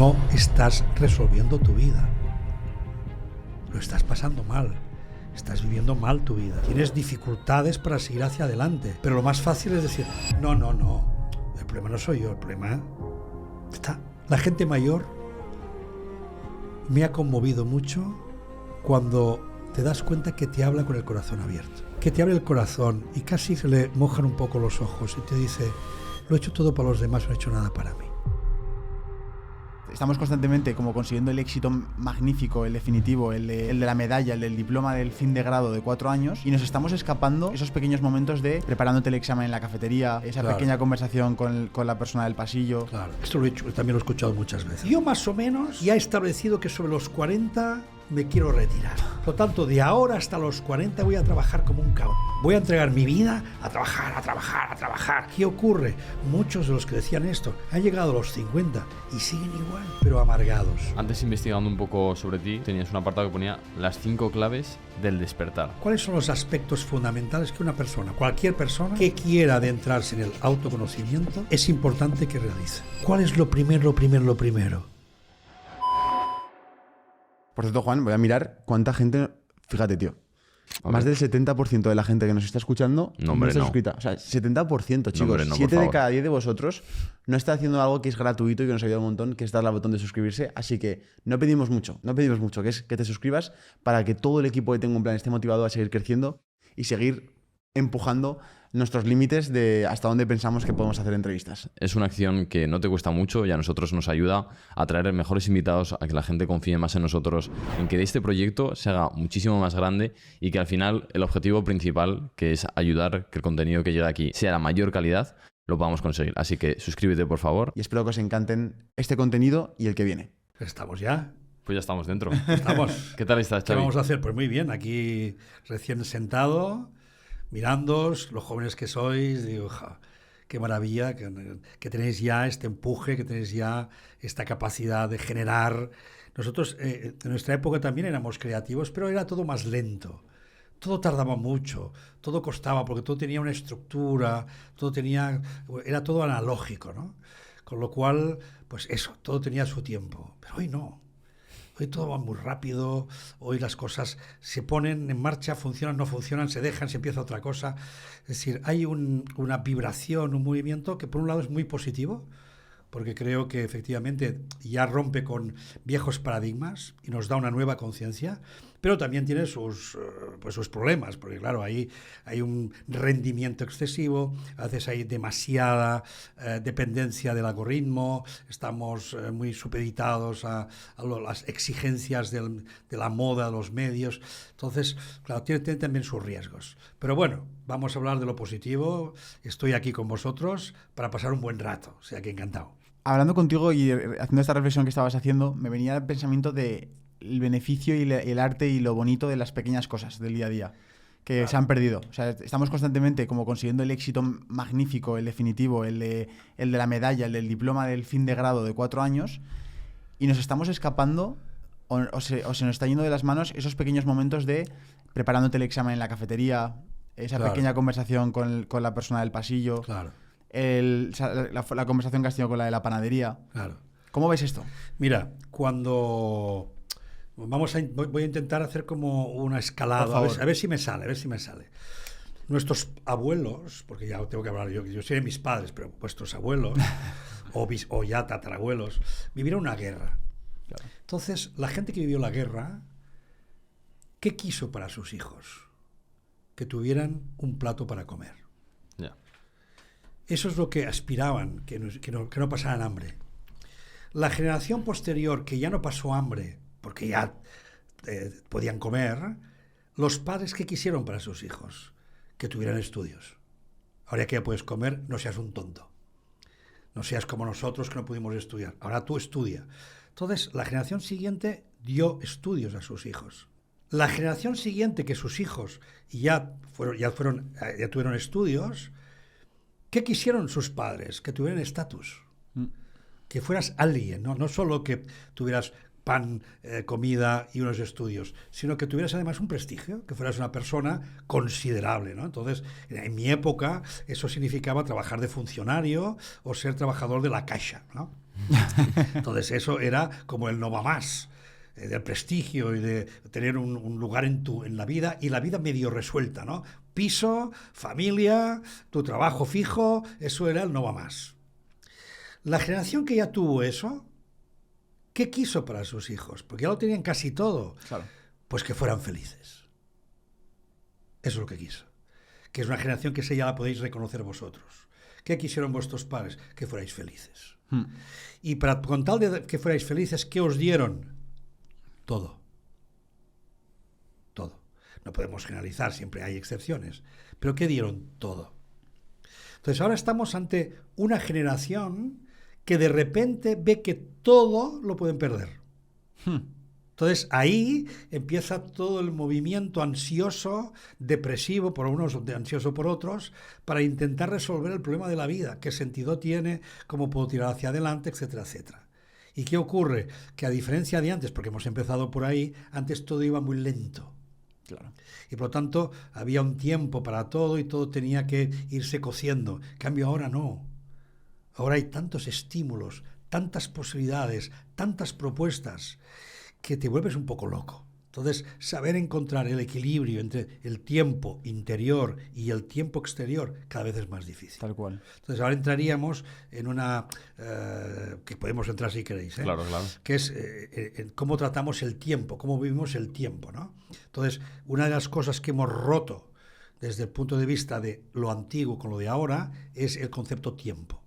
no estás resolviendo tu vida. Lo estás pasando mal. Estás viviendo mal tu vida. Tienes dificultades para seguir hacia adelante. Pero lo más fácil es decir, no. El problema no soy yo, el problema está. La gente mayor me ha conmovido mucho cuando te das cuenta que te habla con el corazón abierto. Que te abre el corazón y casi se le mojan un poco los ojos y te dice, lo he hecho todo para los demás, no he hecho nada para mí. Estamos constantemente como consiguiendo el éxito magnífico, el definitivo, el de la medalla, el del diploma del fin de grado de 4 años, y nos estamos escapando esos pequeños momentos de preparándote el examen en la cafetería, esa pequeña conversación con la persona del pasillo. Claro, esto también lo he escuchado muchas veces. Yo más o menos ya he establecido que sobre los 40 me quiero retirar. Por lo tanto, de ahora hasta los 40 voy a trabajar como un cabrón. Voy a entregar mi vida a trabajar. ¿Qué ocurre? Muchos de los que decían esto han llegado a los 50 y siguen igual, pero amargados. Antes, investigando un poco sobre ti, tenías un apartado que ponía las 5 claves del despertar. ¿Cuáles son los aspectos fundamentales que una persona, cualquier persona que quiera adentrarse en el autoconocimiento, es importante que realice? ¿Cuál es lo primero? Por cierto, Juan, voy a mirar cuánta gente... Fíjate, tío. Más del 70% de la gente que nos está escuchando no está suscrita. O sea, 70%, chicos. 7 de cada 10 de vosotros no está haciendo algo que es gratuito y que nos ayuda un montón, que es darle al botón de suscribirse. Así que no pedimos mucho, que es que te suscribas para que todo el equipo de Tengo un Plan esté motivado a seguir creciendo y seguir empujando nuestros límites de hasta dónde pensamos que podemos hacer entrevistas. Es una acción que no te cuesta mucho y a nosotros nos ayuda a traer mejores invitados, a que la gente confíe más en nosotros, en que este proyecto se haga muchísimo más grande y que al final el objetivo principal, que es ayudar que el contenido que llega aquí sea la mayor calidad, lo podamos conseguir. Así que suscríbete, por favor. Y espero que os encanten este contenido y el que viene. ¿Estamos ya? Pues ya estamos dentro. Estamos. ¿Qué tal estás, Xavi? ¿Qué vamos a hacer? Pues muy bien, aquí recién sentado, mirándoos, los jóvenes que sois, digo, qué maravilla que tenéis ya este empuje, que tenéis ya esta capacidad de generar. Nosotros en nuestra época también éramos creativos, pero era todo más lento. Todo tardaba mucho, todo costaba, porque todo tenía una estructura, era todo analógico, ¿no? Con lo cual, pues eso, todo tenía su tiempo. Pero hoy no. Hoy todo va muy rápido, hoy las cosas se ponen en marcha, funcionan, no funcionan, se dejan, se empieza otra cosa. Es decir, hay una vibración, un movimiento que por un lado es muy positivo, porque creo que efectivamente ya rompe con viejos paradigmas y nos da una nueva conciencia, pero también tiene sus problemas, porque claro, ahí hay un rendimiento excesivo, a veces hay demasiada dependencia del algoritmo, estamos muy supeditados a las exigencias de la moda, de los medios, entonces, claro, tiene también sus riesgos. Pero bueno, vamos a hablar de lo positivo, estoy aquí con vosotros para pasar un buen rato, o sea que encantado. Hablando contigo y haciendo esta reflexión que estabas haciendo, me venía el pensamiento de el beneficio y el arte y lo bonito de las pequeñas cosas del día a día que se han perdido. O sea, estamos constantemente como consiguiendo el éxito magnífico, el definitivo, el de la medalla, el del diploma del fin de grado de 4 años, y nos estamos escapando o se nos está yendo de las manos esos pequeños momentos de preparándote el examen en la cafetería, esa pequeña conversación con la persona del pasillo, la conversación que has tenido con la de la panadería. Claro. ¿Cómo ves esto? Mira, cuando... voy a intentar hacer como una escalada, a ver si me sale. Nuestros abuelos, porque ya tengo que hablar yo soy de mis padres, pero vuestros abuelos o ya tatarabuelos, vivieron una guerra. Claro. Entonces, la gente que vivió la guerra, ¿qué quiso para sus hijos? Que tuvieran un plato para comer. Yeah. Eso es lo que aspiraban, que no pasaran hambre. La generación posterior que ya no pasó hambre, porque ya podían comer, los padres que quisieron para sus hijos, que tuvieran estudios. Ahora que ya puedes comer, no seas un tonto. No seas como nosotros que no pudimos estudiar. Ahora tú estudia. Entonces, la generación siguiente dio estudios a sus hijos. La generación siguiente que sus hijos ya tuvieron estudios, ¿qué quisieron sus padres? Que tuvieran estatus. Que fueras alguien, ¿no? No solo que tuvieras pan, comida y unos estudios, sino que tuvieras además un prestigio, que fueras una persona considerable, ¿no? Entonces, en mi época, eso significaba trabajar de funcionario o ser trabajador de la Caixa, ¿no? Entonces eso era como el no va más, del prestigio y de tener un lugar en la vida, y la vida medio resuelta, ¿no? Piso, familia, tu trabajo fijo, eso era el no va más. La generación que ya tuvo eso, ¿qué quiso para sus hijos? Porque ya lo tenían casi todo. Claro. Pues que fueran felices. Eso es lo que quiso. Que es una generación que ya la podéis reconocer vosotros. ¿Qué quisieron vuestros padres? Que fuerais felices. Y con tal de que fuerais felices, ¿qué os dieron? Todo. Todo. No podemos generalizar, siempre hay excepciones. ¿Pero qué dieron? Todo. Entonces ahora estamos ante una generación que de repente ve que todo lo pueden perder. Entonces ahí empieza todo el movimiento ansioso, depresivo por unos, ansioso por otros, para intentar resolver el problema de la vida, qué sentido tiene, cómo puedo tirar hacia adelante, etcétera, etcétera. ¿Y qué ocurre? Que a diferencia de antes, porque hemos empezado por ahí, antes todo iba muy lento. Claro. Y por lo tanto había un tiempo para todo y todo tenía que irse cociendo. En cambio ahora no. Ahora hay tantos estímulos, tantas posibilidades, tantas propuestas, que te vuelves un poco loco. Entonces, saber encontrar el equilibrio entre el tiempo interior y el tiempo exterior cada vez es más difícil. Tal cual. Entonces, ahora entraríamos en una... que podemos entrar si queréis, Claro. que es en cómo tratamos el tiempo, cómo vivimos el tiempo, ¿no? Entonces, una de las cosas que hemos roto desde el punto de vista de lo antiguo con lo de ahora es el concepto tiempo.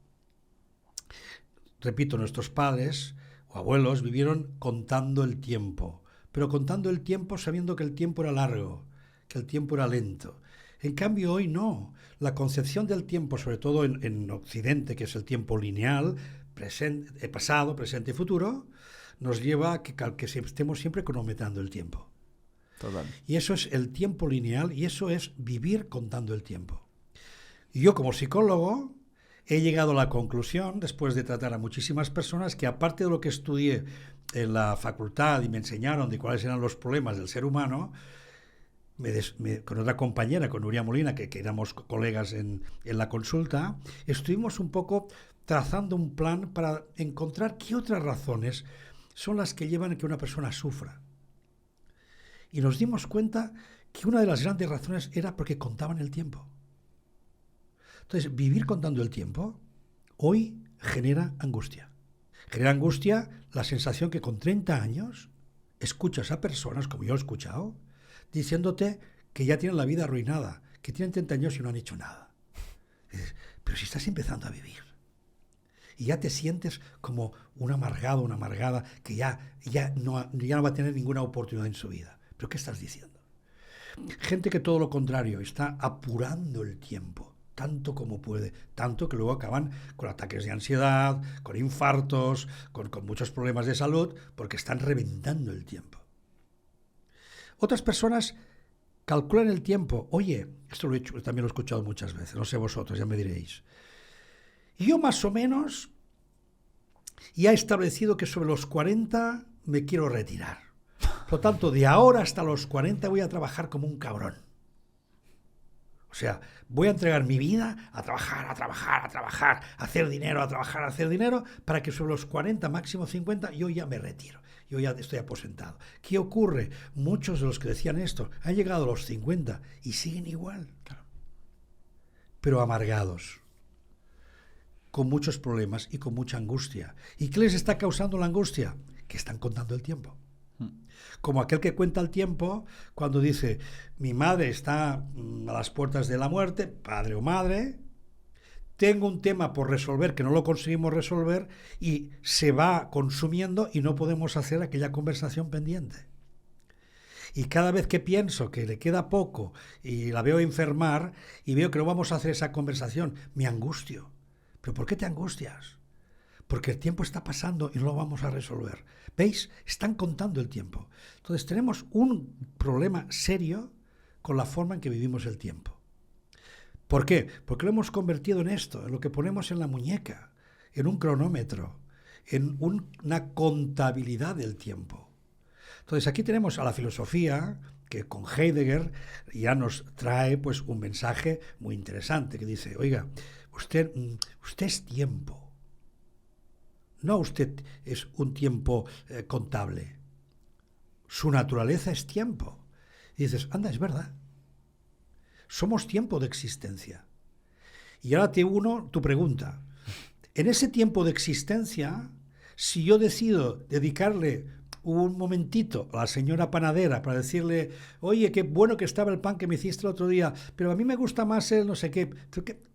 Repito, nuestros padres o abuelos vivieron contando el tiempo, pero contando el tiempo sabiendo que el tiempo era largo, que el tiempo era lento. En cambio hoy no. La concepción del tiempo, sobre todo en Occidente, que es el tiempo lineal, pasado, presente y futuro, nos lleva a que estemos siempre cronometrando el tiempo. Total. Y eso es el tiempo lineal y eso es vivir contando el tiempo. Y yo como psicólogo he llegado a la conclusión, después de tratar a muchísimas personas, que aparte de lo que estudié en la facultad y me enseñaron de cuáles eran los problemas del ser humano, con otra compañera, con Nuria Molina, que éramos colegas en la consulta, estuvimos un poco trazando un plan para encontrar qué otras razones son las que llevan a que una persona sufra. Y nos dimos cuenta que una de las grandes razones era porque contaban el tiempo. Entonces, vivir contando el tiempo hoy genera angustia. Genera angustia la sensación que con 30 años escuchas a personas, como yo he escuchado, diciéndote que ya tienen la vida arruinada, que tienen 30 años y no han hecho nada. Y dices, pero si estás empezando a vivir y ya te sientes como un amargado, una amargada, que ya no va a tener ninguna oportunidad en su vida. ¿Pero qué estás diciendo? Gente que todo lo contrario, está apurando el tiempo tanto como puede, tanto que luego acaban con ataques de ansiedad, con infartos, con muchos problemas de salud, porque están reventando el tiempo. Otras personas calculan el tiempo. Oye, esto también lo he escuchado muchas veces, no sé vosotros, ya me diréis. Y yo más o menos ya he establecido que sobre los 40 me quiero retirar. Por lo tanto, de ahora hasta los 40 voy a trabajar como un cabrón. O sea, voy a entregar mi vida a trabajar, a hacer dinero, para que sobre los 40, máximo 50, yo ya me retiro. Yo ya estoy aposentado. ¿Qué ocurre? Muchos de los que decían esto han llegado a los 50 y siguen igual. Claro. Pero amargados, con muchos problemas y con mucha angustia. ¿Y qué les está causando la angustia? Que están contando el tiempo. Como aquel que cuenta el tiempo cuando dice, mi madre está a las puertas de la muerte, padre o madre, tengo un tema por resolver que no lo conseguimos resolver y se va consumiendo y no podemos hacer aquella conversación pendiente. Y cada vez que pienso que le queda poco y la veo enfermar y veo que no vamos a hacer esa conversación, me angustio. ¿Pero por qué te angustias? Porque el tiempo está pasando y no lo vamos a resolver. ¿Veis? Están contando el tiempo. Entonces tenemos un problema serio con la forma en que vivimos el tiempo. ¿Por qué? Porque lo hemos convertido en esto, en lo que ponemos en la muñeca, en un cronómetro, en una contabilidad del tiempo. Entonces aquí tenemos a la filosofía que con Heidegger ya nos trae pues un mensaje muy interesante que dice, oiga, usted es tiempo. No usted es un tiempo contable. Su naturaleza es tiempo. Y dices, anda, es verdad. Somos tiempo de existencia. Y ahora te uno tu pregunta. En ese tiempo de existencia, si yo decido dedicarle un momentito a la señora panadera para decirle, oye, qué bueno que estaba el pan que me hiciste el otro día, pero a mí me gusta más el no sé qué,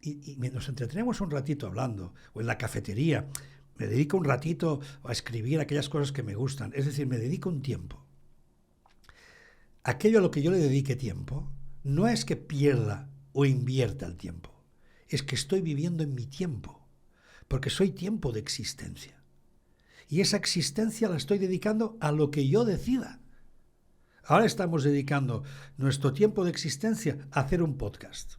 y nos entretenemos un ratito hablando, o en la cafetería, me dedico un ratito a escribir aquellas cosas que me gustan, es decir, me dedico un tiempo. Aquello a lo que yo le dedique tiempo, no es que pierda o invierta el tiempo, es que estoy viviendo en mi tiempo, porque soy tiempo de existencia. Y esa existencia la estoy dedicando a lo que yo decida. Ahora estamos dedicando nuestro tiempo de existencia a hacer un podcast.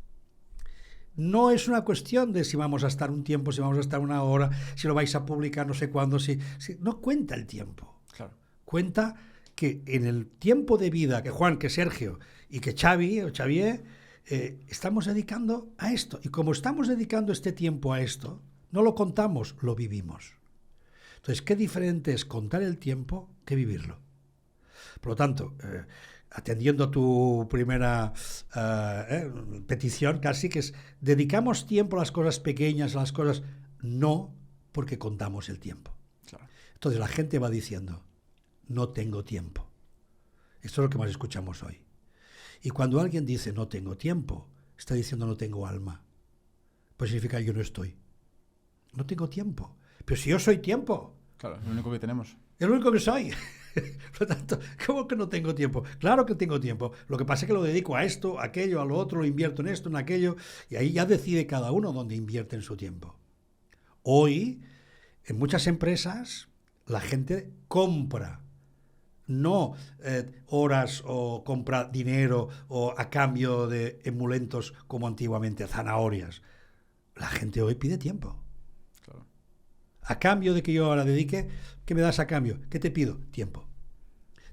No es una cuestión de si vamos a estar un tiempo, si vamos a estar una hora, si lo vais a publicar no sé cuándo, si no cuenta el tiempo. Claro. Cuenta que en el tiempo de vida que Juan, que Sergio y que Xavi o Xavier estamos dedicando a esto. Y como estamos dedicando este tiempo a esto, no lo contamos, lo vivimos. Entonces, qué diferente es contar el tiempo que vivirlo. Por lo tanto, atendiendo a tu primera petición, casi que es, dedicamos tiempo a las cosas pequeñas, a las cosas, no porque contamos el tiempo. Claro. Entonces la gente va diciendo, no tengo tiempo. Esto es lo que más escuchamos hoy. Y cuando alguien dice no tengo tiempo, está diciendo no tengo alma. Pues significa yo no estoy. No tengo tiempo. Pero si yo soy tiempo. Claro, es lo único que tenemos. Es lo único que soy. Por lo tanto, ¿cómo que no tengo tiempo? Claro que tengo tiempo. Lo que pasa es que lo dedico a esto, a aquello, a lo otro, lo invierto en esto, en aquello, y ahí ya decide cada uno dónde invierte en su tiempo. Hoy, en muchas empresas, la gente compra, no horas o compra dinero o a cambio de emulentos como antiguamente, zanahorias. La gente hoy pide tiempo. Claro. A cambio de que yo ahora dedique, ¿qué me das a cambio? ¿Qué te pido? Tiempo.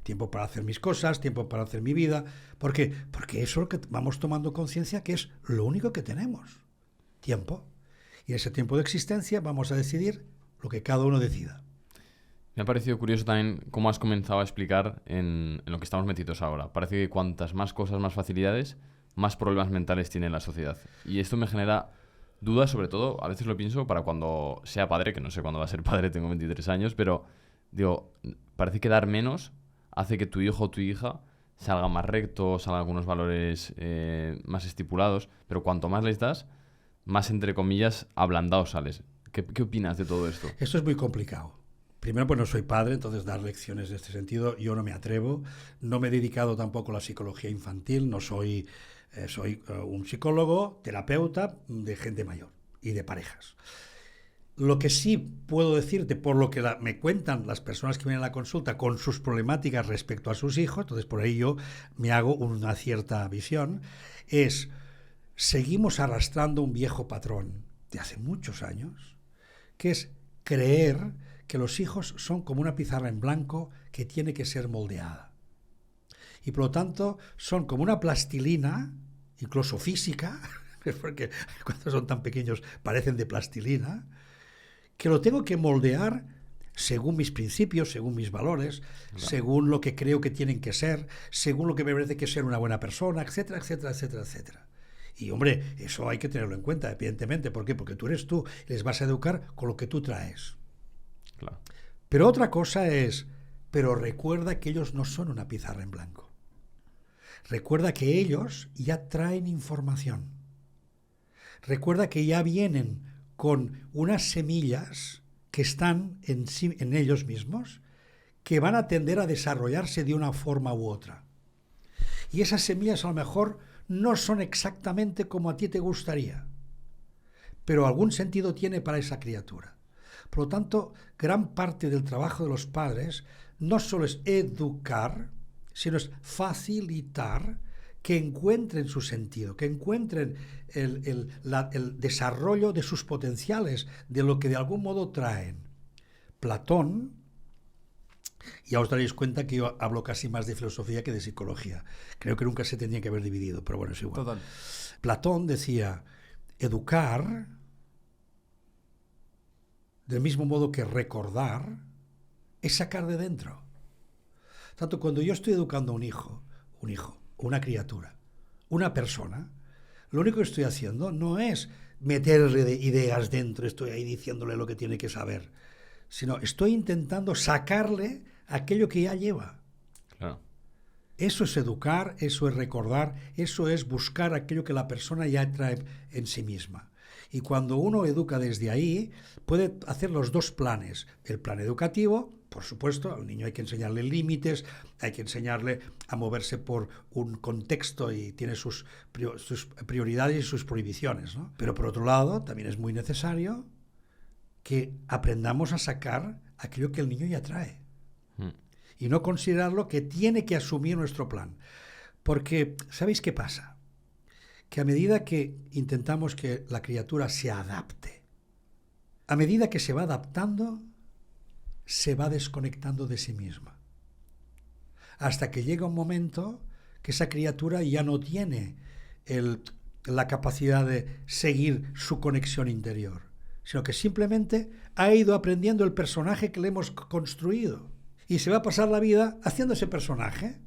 Tiempo para hacer mis cosas, tiempo para hacer mi vida. ¿Por qué? Porque eso es lo que vamos tomando conciencia que es lo único que tenemos. Tiempo. Y en ese tiempo de existencia vamos a decidir lo que cada uno decida. Me ha parecido curioso también cómo has comenzado a explicar en lo que estamos metidos ahora. Parece que cuantas más cosas, más facilidades, más problemas mentales tiene la sociedad. Y esto me genera dudas, sobre todo, a veces lo pienso para cuando sea padre, que no sé cuándo va a ser padre, tengo 23 años, pero digo, parece que dar menos hace que tu hijo o tu hija salga más recto, salga con unos valores más estipulados, pero cuanto más les das, más, entre comillas, ablandado sales. ¿Qué opinas de todo esto? Esto es muy complicado. Primero, pues no soy padre, entonces dar lecciones en este sentido yo no me atrevo. No me he dedicado tampoco a la psicología infantil, no soy... soy un psicólogo, terapeuta de gente mayor y de parejas. Lo que sí puedo decirte, por lo que me cuentan las personas que vienen a la consulta con sus problemáticas respecto a sus hijos, entonces por ahí yo me hago una cierta visión, es, seguimos arrastrando un viejo patrón de hace muchos años, que es creer que los hijos son como una pizarra en blanco que tiene que ser moldeada. Y por lo tanto son como una plastilina, incluso física, porque cuando son tan pequeños parecen de plastilina, que lo tengo que moldear según mis principios, según mis valores, claro, según lo que creo que tienen que ser, según lo que me parece que es ser una buena persona, etcétera, etcétera, etcétera, etcétera. Y hombre, eso hay que tenerlo en cuenta, evidentemente. ¿Por qué? Porque tú eres tú, les vas a educar con lo que tú traes. Claro. Pero otra cosa es, pero recuerda que ellos no son una pizarra en blanco. Recuerda que ellos ya traen información. Recuerda que ya vienen con unas semillas que están en ellos mismos, que van a tender a desarrollarse de una forma u otra. Y esas semillas a lo mejor no son exactamente como a ti te gustaría, pero algún sentido tiene para esa criatura. Por lo tanto, gran parte del trabajo de los padres no solo es educar, sino es facilitar que encuentren su sentido, que encuentren el desarrollo de sus potenciales, de lo que de algún modo traen. Platón, ya os daréis cuenta que yo hablo casi más de filosofía que de psicología. Creo que nunca se tendría que haber dividido, pero bueno, es igual. Total. Platón decía, educar del mismo modo que recordar es sacar de dentro. Tanto cuando yo estoy educando a un hijo, una criatura, una persona, lo único que estoy haciendo no es meterle ideas dentro, estoy ahí diciéndole lo que tiene que saber, sino estoy intentando sacarle aquello que ya lleva. Claro. Eso es educar, eso es recordar, eso es buscar aquello que la persona ya trae en sí misma. Y cuando uno educa desde ahí, puede hacer los dos planes. El plan educativo, por supuesto, al niño hay que enseñarle límites, hay que enseñarle a moverse por un contexto y tiene sus prioridades y sus prohibiciones, ¿no? Pero por otro lado, también es muy necesario que aprendamos a sacar aquello que el niño ya trae. Y no considerarlo que tiene que asumir nuestro plan. Porque, ¿sabéis qué pasa? Que a medida que intentamos que la criatura se adapte, a medida que se va adaptando, se va desconectando de sí misma. Hasta que llega un momento que esa criatura ya no tiene la capacidad de seguir su conexión interior, sino que simplemente ha ido aprendiendo el personaje que le hemos construido. Y se va a pasar la vida haciendo ese personaje.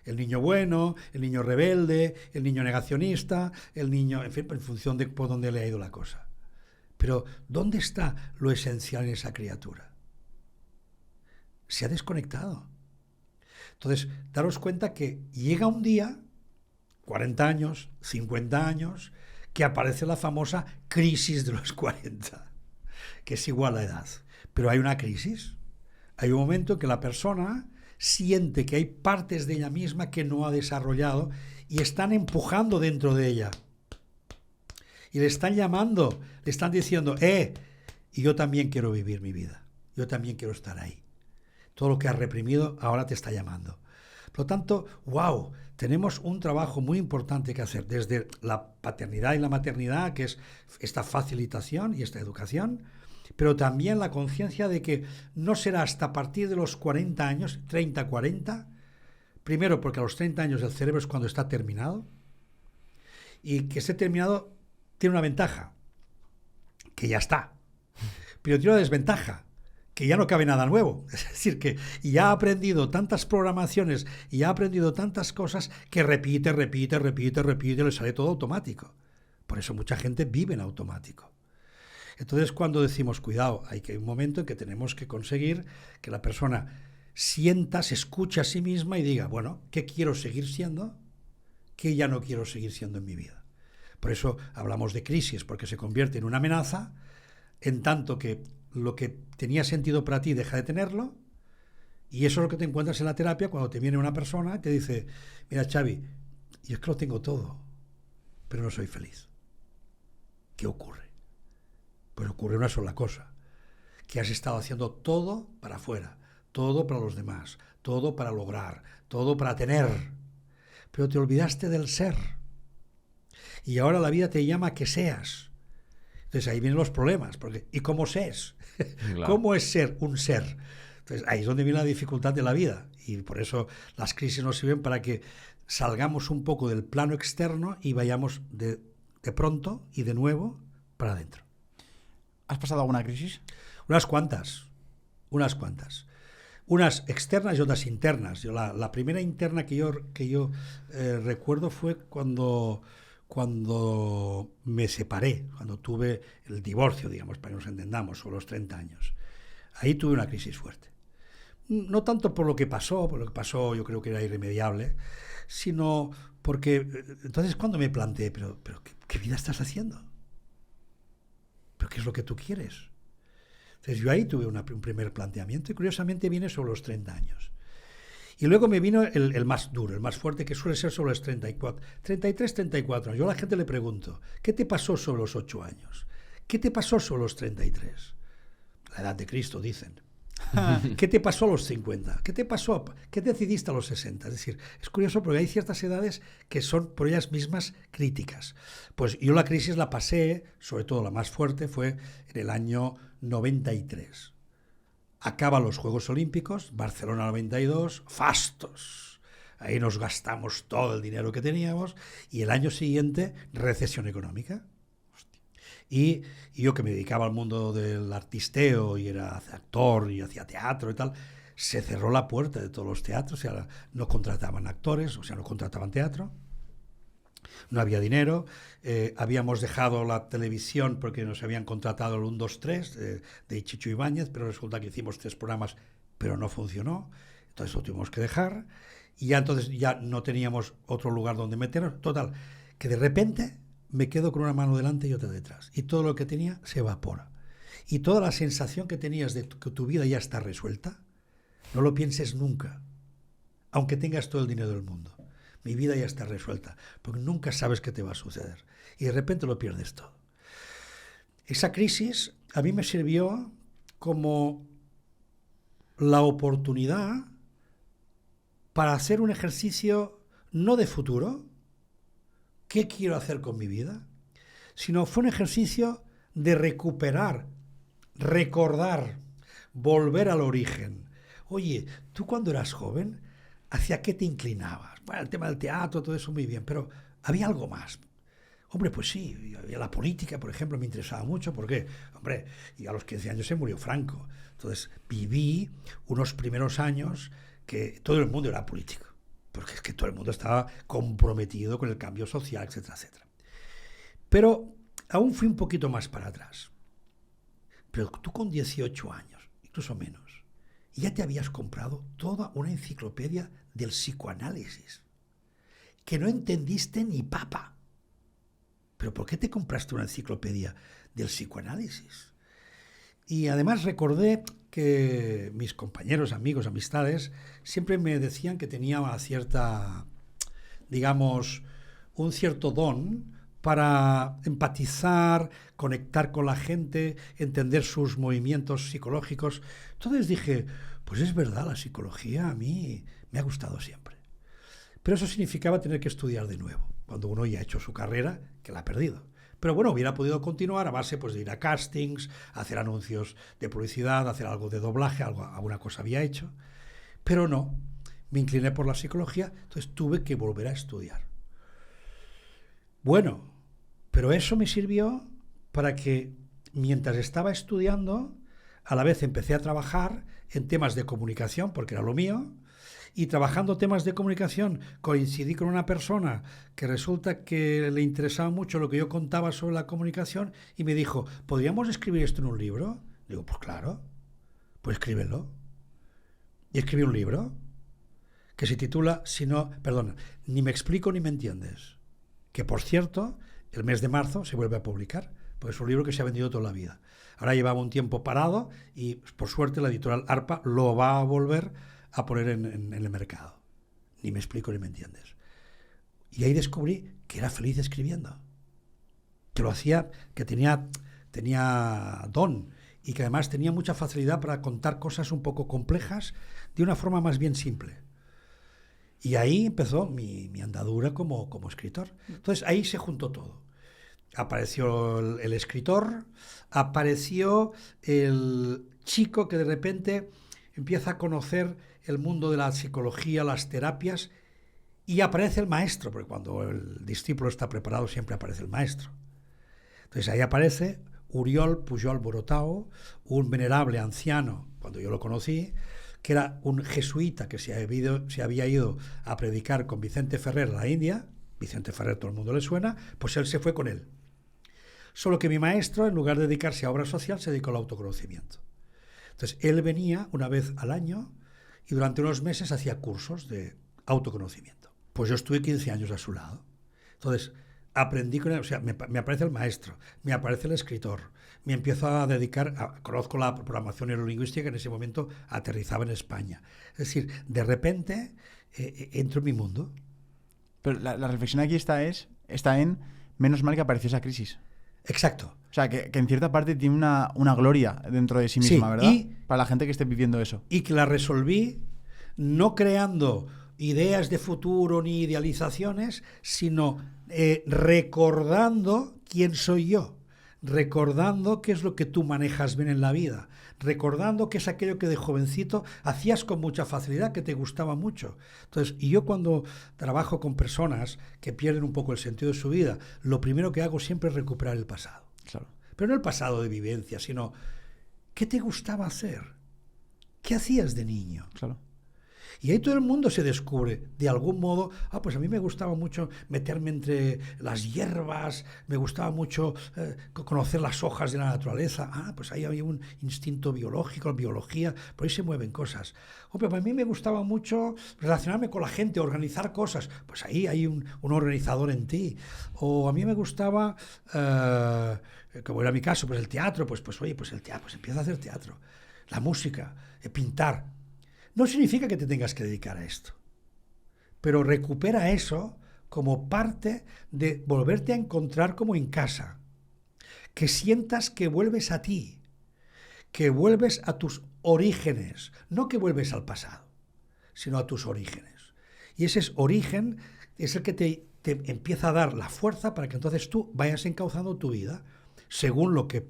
El niño bueno, el niño rebelde, el niño negacionista, el niño, en fin, en función de por dónde le ha ido la cosa. Pero, ¿dónde está lo esencial en esa criatura? Se ha desconectado. Entonces, daros cuenta que llega un día, 40 años, 50 años, que aparece la famosa crisis de los 40, que es igual a edad. Pero hay una crisis. Hay un momento en que la persona siente que hay partes de ella misma que no ha desarrollado y están empujando dentro de ella. Y le están llamando, le están diciendo, y yo también quiero vivir mi vida. Yo también quiero estar ahí. Todo lo que has reprimido ahora te está llamando. Por lo tanto, wow, tenemos un trabajo muy importante que hacer desde la paternidad y la maternidad, que es esta facilitación y esta educación, pero también la conciencia de que no será hasta a partir de los 40 años, 30, 40, primero porque a los 30 años el cerebro es cuando está terminado, y que esté terminado tiene una ventaja, que ya está, pero tiene una desventaja, que ya no cabe nada nuevo. Es decir, que ya ha aprendido tantas programaciones y ya ha aprendido tantas cosas que repite, le sale todo automático. Por eso mucha gente vive en automático. Entonces, cuando decimos, cuidado, hay un momento en que tenemos que conseguir que la persona sienta, se escuche a sí misma y diga, bueno, ¿qué quiero seguir siendo? ¿Qué ya no quiero seguir siendo en mi vida? Por eso hablamos de crisis, porque se convierte en una amenaza, en tanto que lo que tenía sentido para ti deja de tenerlo, y eso es lo que te encuentras en la terapia cuando te viene una persona y te dice, mira, Xavi, yo es que lo tengo todo, pero no soy feliz. ¿Qué ocurre? Pues ocurre una sola cosa, que has estado haciendo todo para afuera, todo para los demás, todo para lograr, todo para tener, pero te olvidaste del ser. Y ahora la vida te llama a que seas. Entonces ahí vienen los problemas, porque ¿y cómo ses? Claro. ¿Cómo es ser un ser? Entonces ahí es donde viene la dificultad de la vida, y por eso las crisis nos sirven para que salgamos un poco del plano externo y vayamos de pronto y de nuevo para adentro. ¿Has pasado alguna crisis? Unas cuantas. Unas externas y otras internas. La primera interna que yo recuerdo fue cuando me separé, cuando tuve el divorcio, digamos, para que nos entendamos, a los 30 años. Ahí tuve una crisis fuerte. No tanto por lo que pasó yo creo que era irremediable, sino porque entonces cuando me planteé, pero ¿qué vida estás haciendo? ¿Pero qué es lo que tú quieres? Entonces yo ahí tuve un primer planteamiento y curiosamente viene sobre los 30 años. Y luego me vino el más duro, el más fuerte, que suele ser sobre los 34, 33, 34 años. Yo a la gente le pregunto, ¿qué te pasó sobre los 8 años? ¿Qué te pasó sobre los 33? La edad de Cristo, dicen. ¿Qué te pasó a los 50? ¿Qué te pasó? ¿Qué decidiste a los 60? Es decir, es curioso porque hay ciertas edades que son por ellas mismas críticas. Pues yo la crisis la pasé, sobre todo la más fuerte, fue en el año 93. Acaban los Juegos Olímpicos, Barcelona 92, fastos. Ahí nos gastamos todo el dinero que teníamos y el año siguiente, recesión económica. Y yo, que me dedicaba al mundo del artisteo y era actor y hacía teatro y tal, se cerró la puerta de todos los teatros, o sea, no contrataban actores, o sea, no contrataban teatro, no había dinero, habíamos dejado la televisión porque nos habían contratado el 1, 2, 3 de Chicho Ibáñez, pero resulta que hicimos 3 programas, pero no funcionó, entonces lo tuvimos que dejar, y ya entonces ya no teníamos otro lugar donde meternos. Total, que de repente me quedo con una mano delante y otra detrás, y todo lo que tenía se evapora. Y toda la sensación que tenías de que tu vida ya está resuelta, no lo pienses nunca, aunque tengas todo el dinero del mundo. Mi vida ya está resuelta, porque nunca sabes qué te va a suceder. Y de repente lo pierdes todo. Esa crisis a mí me sirvió como la oportunidad para hacer un ejercicio no de futuro, ¿qué quiero hacer con mi vida?, sino fue un ejercicio de recuperar, recordar, volver al origen. Oye, tú cuando eras joven, ¿hacia qué te inclinabas? Bueno, el tema del teatro, todo eso muy bien, pero había algo más. Hombre, pues sí, la política, por ejemplo, me interesaba mucho, porque, hombre, y a los 15 años se murió Franco. Entonces viví unos primeros años que todo el mundo era político, porque es que todo el mundo estaba comprometido con el cambio social, etcétera, etcétera. Pero aún fui un poquito más para atrás. Pero tú con 18 años, incluso menos, ya te habías comprado toda una enciclopedia del psicoanálisis, que no entendiste ni papa. ¿Pero por qué te compraste una enciclopedia del psicoanálisis? Y además recordé que mis compañeros, amigos, amistades, siempre me decían que tenía cierta, digamos, un cierto don para empatizar, conectar con la gente, entender sus movimientos psicológicos. Entonces dije, pues es verdad, la psicología a mí me ha gustado siempre. Pero eso significaba tener que estudiar de nuevo, cuando uno ya ha hecho su carrera, que la ha perdido. Pero bueno, hubiera podido continuar a base pues, de ir a castings, hacer anuncios de publicidad, hacer algo de doblaje, alguna cosa había hecho. Pero no, me incliné por la psicología, entonces tuve que volver a estudiar. Bueno, pero eso me sirvió para que mientras estaba estudiando, a la vez empecé a trabajar en temas de comunicación, porque era lo mío, y trabajando temas de comunicación coincidí con una persona que resulta que le interesaba mucho lo que yo contaba sobre la comunicación y me dijo, ¿podríamos escribir esto en un libro? Digo, pues claro, pues escríbelo. Y escribí un libro que se titula, Ni me explico ni me entiendes. Que, por cierto, el mes de marzo se vuelve a publicar, porque es un libro que se ha vendido toda la vida. Ahora llevaba un tiempo parado y, por suerte, la editorial ARPA lo va a volver a poner en el mercado. Ni me explico ni me entiendes. Y ahí descubrí que era feliz escribiendo, que lo hacía, que tenía don y que además tenía mucha facilidad para contar cosas un poco complejas de una forma más bien simple. Y ahí empezó mi andadura como escritor. Entonces ahí se juntó todo. Apareció el escritor, apareció el chico que de repente empieza a conocer el mundo de la psicología, las terapias, y aparece el maestro, porque cuando el discípulo está preparado siempre aparece el maestro. Entonces ahí aparece Oriol Pujol Borotao, un venerable anciano, cuando yo lo conocí, que era un jesuita que se había ido a predicar con Vicente Ferrer a la India. Vicente Ferrer todo el mundo le suena, pues él se fue con él. Solo que mi maestro, en lugar de dedicarse a obra social, se dedicó al autoconocimiento. Entonces él venía una vez al año y durante unos meses hacía cursos de autoconocimiento. Pues yo estuve 15 años a su lado. Entonces aprendí con él, o sea, me aparece el maestro, me aparece el escritor, me empiezo a dedicar, conozco la programación neurolingüística que en ese momento aterrizaba en España. Es decir, de repente entro en mi mundo. Pero la reflexión aquí está en menos mal que apareció esa crisis. Exacto. O sea, que en cierta parte tiene una gloria dentro de sí misma, sí, ¿verdad? Y, para la gente que esté viviendo eso. Y que la resolví no creando ideas de futuro ni idealizaciones, sino recordando quién soy yo, recordando qué es lo que tú manejas bien en la vida, recordando qué es aquello que de jovencito hacías con mucha facilidad, que te gustaba mucho. Entonces, y yo cuando trabajo con personas que pierden un poco el sentido de su vida, lo primero que hago siempre es recuperar el pasado. Claro. pero no el pasado de vivencia, sino ¿qué te gustaba hacer? ¿Qué hacías de niño? Claro. Y ahí todo el mundo se descubre, de algún modo, pues a mí me gustaba mucho meterme entre las hierbas, me gustaba mucho conocer las hojas de la naturaleza, pues ahí había un instinto biológico, biología, por ahí se mueven cosas. Pero a mí me gustaba mucho relacionarme con la gente, organizar cosas, pues ahí hay un organizador en ti. O a mí me gustaba, como era mi caso, pues el teatro, pues oye, pues el teatro, pues empieza a hacer teatro, la música, pintar. No significa que te tengas que dedicar a esto, pero recupera eso como parte de volverte a encontrar como en casa, que sientas que vuelves a ti, que vuelves a tus orígenes, no que vuelves al pasado, sino a tus orígenes. Y ese origen es el que te empieza a dar la fuerza para que entonces tú vayas encauzando tu vida según lo que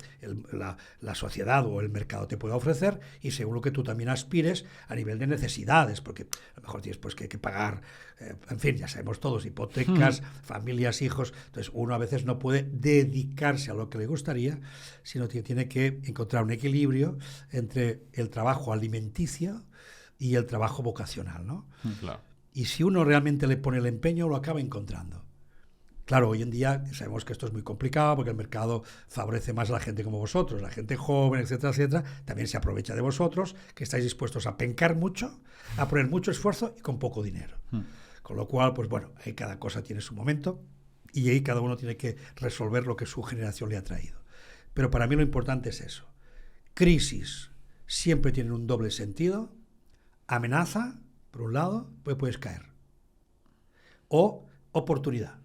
la sociedad o el mercado te pueda ofrecer y según lo que tú también aspires a nivel de necesidades, porque a lo mejor tienes pues que pagar, en fin, ya sabemos todos, hipotecas, familias, hijos, entonces uno a veces no puede dedicarse a lo que le gustaría, sino que tiene que encontrar un equilibrio entre el trabajo alimenticio y el trabajo vocacional, ¿no? Claro. Y si uno realmente le pone el empeño, lo acaba encontrando. Claro, hoy en día sabemos que esto es muy complicado porque el mercado favorece más a la gente como vosotros, la gente joven, etcétera, etcétera. También se aprovecha de vosotros, que estáis dispuestos a pencar mucho, a poner mucho esfuerzo y con poco dinero. Con lo cual, pues bueno, ahí cada cosa tiene su momento y ahí cada uno tiene que resolver lo que su generación le ha traído. Pero para mí lo importante es eso. Crisis siempre tienen un doble sentido. Amenaza, por un lado, pues puedes caer. O oportunidad,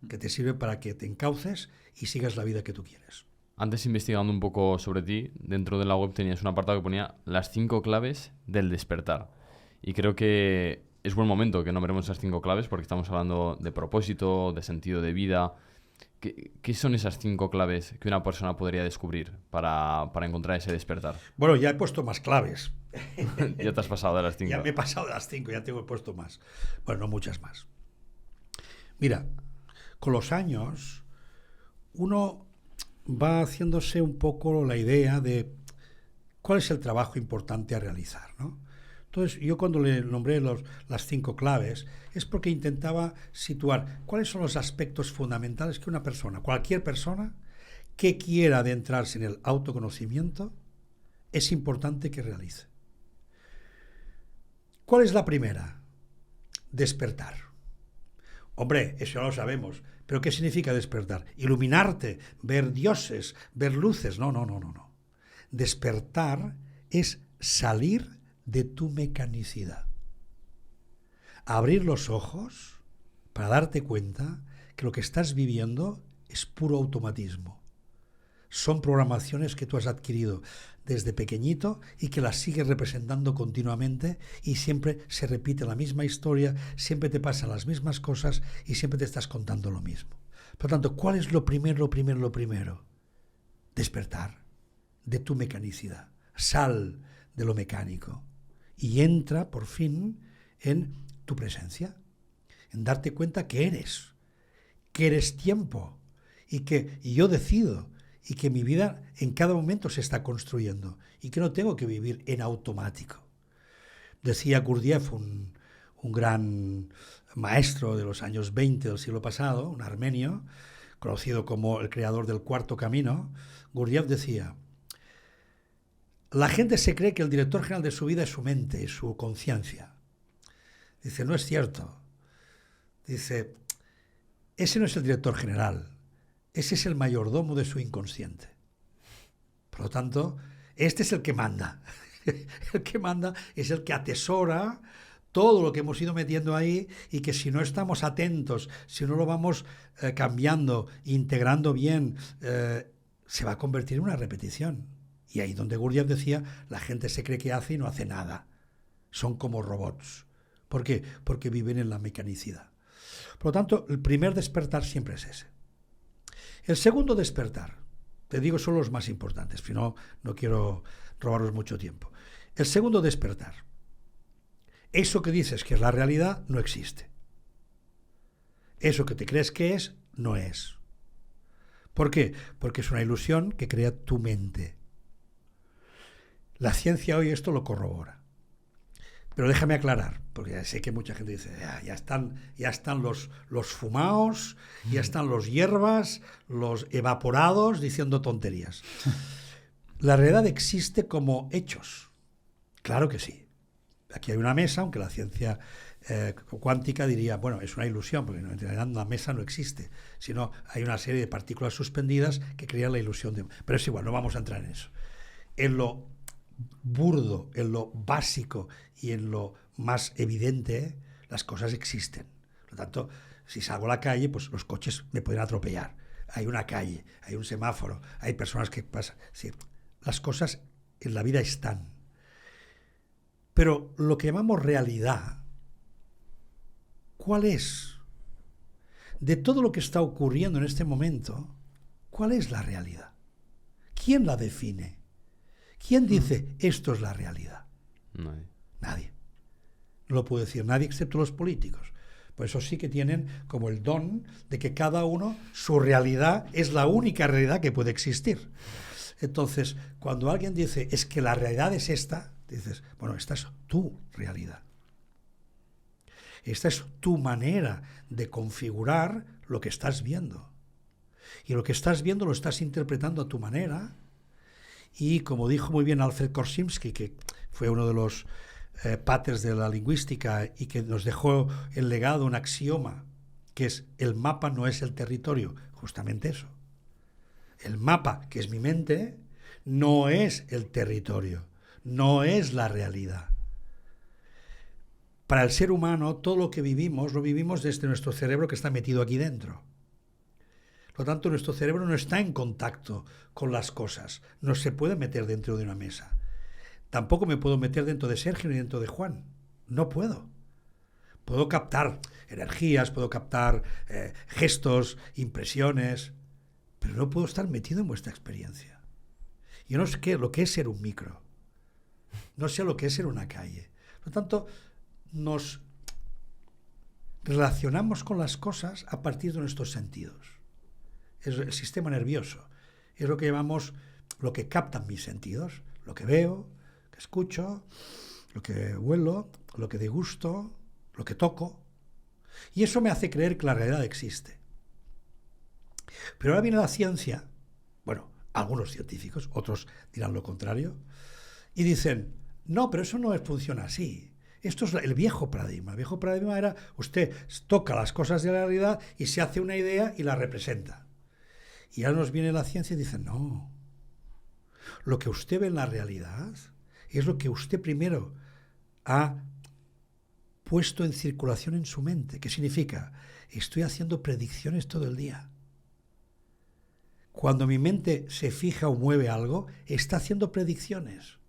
que te sirve para que te encauces y sigas la vida que tú quieres. Antes, investigando un poco sobre ti, dentro de la web tenías un apartado que ponía las 5 claves del despertar. Y creo que es buen momento que nombremos esas 5 claves porque estamos hablando de propósito, de sentido de vida. ¿Qué son esas 5 claves que una persona podría descubrir para encontrar ese despertar? Bueno, ya he puesto más claves. Ya te has pasado de las 5. Ya me he pasado de las 5, ya tengo puesto más. Bueno, no muchas más. Mira, con los años, uno va haciéndose un poco la idea de cuál es el trabajo importante a realizar, ¿no? Entonces, yo cuando le nombré las 5 claves, es porque intentaba situar cuáles son los aspectos fundamentales que una persona, cualquier persona, que quiera adentrarse en el autoconocimiento, es importante que realice. ¿Cuál es la primera? Despertar. Hombre, eso ya lo sabemos. ¿Pero qué significa despertar? Iluminarte, ver dioses, ver luces. No. Despertar es salir de tu mecanicidad. Abrir los ojos para darte cuenta que lo que estás viviendo es puro automatismo. Son programaciones que tú has adquirido desde pequeñito y que las sigues representando continuamente y siempre se repite la misma historia, siempre te pasan las mismas cosas y siempre te estás contando lo mismo. Por lo tanto, ¿cuál es lo primero? Despertar de tu mecanicidad. Sal de lo mecánico y entra por fin en tu presencia, en darte cuenta que eres tiempo y que yo decido y que mi vida en cada momento se está construyendo y que no tengo que vivir en automático. Decía Gurdjieff, un gran maestro de los años 20 del siglo pasado, un armenio, conocido como el creador del cuarto camino. Gurdjieff decía: la gente se cree que el director general de su vida es su mente, su conciencia. Dice, no es cierto. Dice, ese no es el director general. Ese es el mayordomo de su inconsciente. Por lo tanto, este es el que manda. El que manda es el que atesora todo lo que hemos ido metiendo ahí y que si no estamos atentos, si no lo vamos cambiando, integrando bien, se va a convertir en una repetición. Y ahí donde Gurdjieff decía, la gente se cree que hace y no hace nada. Son como robots. ¿Por qué? Porque viven en la mecanicidad. Por lo tanto, el primer despertar siempre es ese. El segundo despertar, te digo, son los más importantes, si no, no quiero robaros mucho tiempo. El segundo despertar, eso que dices que es la realidad, no existe. Eso que te crees que es, no es. ¿Por qué? Porque es una ilusión que crea tu mente. La ciencia hoy esto lo corrobora. Pero déjame aclarar, porque ya sé que mucha gente dice, ya están los fumaos, ya están los hierbas, los evaporados diciendo tonterías. La realidad existe como hechos. Claro que sí. Aquí hay una mesa, aunque la ciencia cuántica diría, bueno, es una ilusión, porque en realidad una mesa no existe, sino hay una serie de partículas suspendidas que crean la ilusión de... Pero es igual, no vamos a entrar en eso. En lo burdo, en lo básico y en lo más evidente, las cosas existen. Por lo tanto, si salgo a la calle, pues los coches me pueden atropellar. Hay una calle, hay un semáforo, hay personas que pasan. Sí, las cosas en la vida están. Pero lo que llamamos realidad, ¿cuál es? De todo lo que está ocurriendo en este momento, ¿cuál es la realidad? ¿Quién la define? ¿Quién dice esto es la realidad? Nadie. Nadie. No lo puede decir nadie excepto los políticos. Por eso sí que tienen como el don de que cada uno, su realidad es la única realidad que puede existir. Entonces, cuando alguien dice, es que la realidad es esta, dices, bueno, esta es tu realidad. Esta es tu manera de configurar lo que estás viendo. Y lo que estás viendo lo estás interpretando a tu manera. Y como dijo muy bien Alfred Korzybski, que fue uno de los paters de la lingüística y que nos dejó el legado, un axioma, que es el mapa no es el territorio, justamente eso. El mapa, que es mi mente, no es el territorio, no es la realidad. Para el ser humano, todo lo que vivimos, lo vivimos desde nuestro cerebro que está metido aquí dentro. Por lo tanto, nuestro cerebro no está en contacto con las cosas, no se puede meter dentro de una mesa. Tampoco me puedo meter dentro de Sergio ni dentro de Juan. No puedo. Puedo captar energías, puedo captar gestos, impresiones, pero no puedo estar metido en vuestra experiencia. Yo no sé lo que es ser un micro. No sé lo que es ser una calle. Por lo tanto, nos relacionamos con las cosas a partir de nuestros sentidos. Es el sistema nervioso. Es lo que llamamos, lo que captan mis sentidos. Lo que veo, que escucho, lo que huelo, lo que degusto, lo que toco. Y eso me hace creer que la realidad existe. Pero ahora viene la ciencia, bueno, algunos científicos, otros dirán lo contrario, y dicen, no, pero eso no funciona así. Esto es el viejo paradigma. El viejo paradigma era, usted toca las cosas de la realidad y se hace una idea y la representa. Y ahora nos viene la ciencia y dice, no, lo que usted ve en la realidad es lo que usted primero ha puesto en circulación en su mente. ¿Qué significa? Estoy haciendo predicciones todo el día. Cuando mi mente se fija o mueve algo, está haciendo predicciones.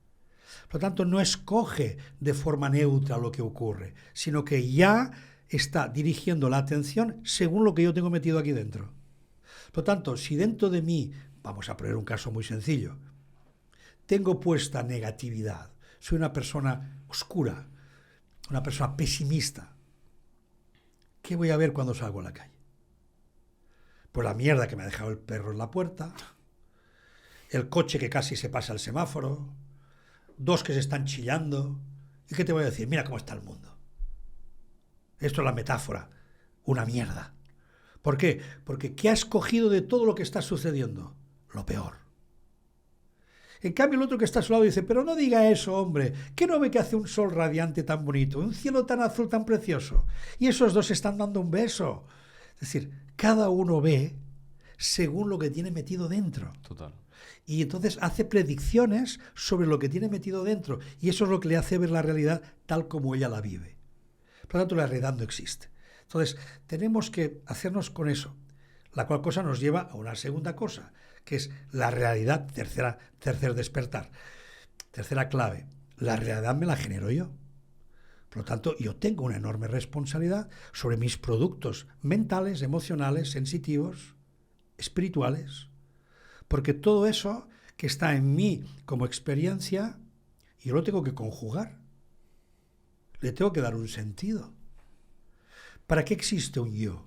Por lo tanto, no escoge de forma neutra lo que ocurre, sino que ya está dirigiendo la atención según lo que yo tengo metido aquí dentro. Por lo tanto, si dentro de mí, vamos a poner un caso muy sencillo, tengo puesta negatividad, soy una persona oscura, una persona pesimista, ¿qué voy a ver cuando salgo a la calle? Pues la mierda que me ha dejado el perro en la puerta, el coche que casi se pasa el semáforo, dos que se están chillando. ¿Y qué te voy a decir? Mira cómo está el mundo. Esto es la metáfora, una mierda. ¿Por qué? Porque ¿qué ha escogido de todo lo que está sucediendo? Lo peor. En cambio, el otro que está a su lado dice, pero no diga eso, hombre, ¿qué no ve que hace un sol radiante tan bonito, un cielo tan azul, tan precioso? Y esos dos están dando un beso. Es decir, cada uno ve según lo que tiene metido dentro. Total. Y entonces hace predicciones sobre lo que tiene metido dentro. Y eso es lo que le hace ver la realidad tal como ella la vive. Por lo tanto, la realidad no existe. Entonces, tenemos que hacernos con eso. La cual cosa nos lleva a una segunda cosa, que es la realidad, tercer despertar. Tercera clave, la realidad me la genero yo. Por lo tanto, yo tengo una enorme responsabilidad sobre mis productos mentales, emocionales, sensitivos, espirituales, porque todo eso que está en mí como experiencia, yo lo tengo que conjugar. Le tengo que dar un sentido. ¿Para qué existe un yo?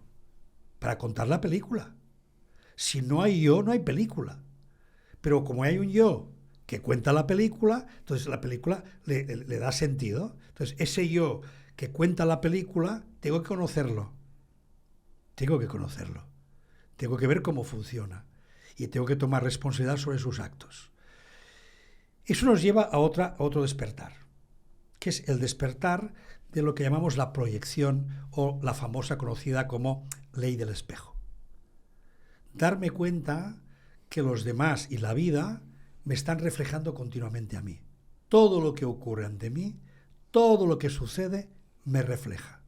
Para contar la película. Si no hay yo, no hay película. Pero como hay un yo que cuenta la película, entonces la película le da sentido. Entonces ese yo que cuenta la película, tengo que conocerlo. Tengo que conocerlo. Tengo que ver cómo funciona. Y tengo que tomar responsabilidad sobre sus actos. Eso nos lleva a otro despertar, que es el despertar de lo que llamamos la proyección o la famosa conocida como ley del espejo. Darme cuenta que los demás y la vida me están reflejando continuamente a mí. Todo lo que ocurre ante mí, todo lo que sucede, me refleja.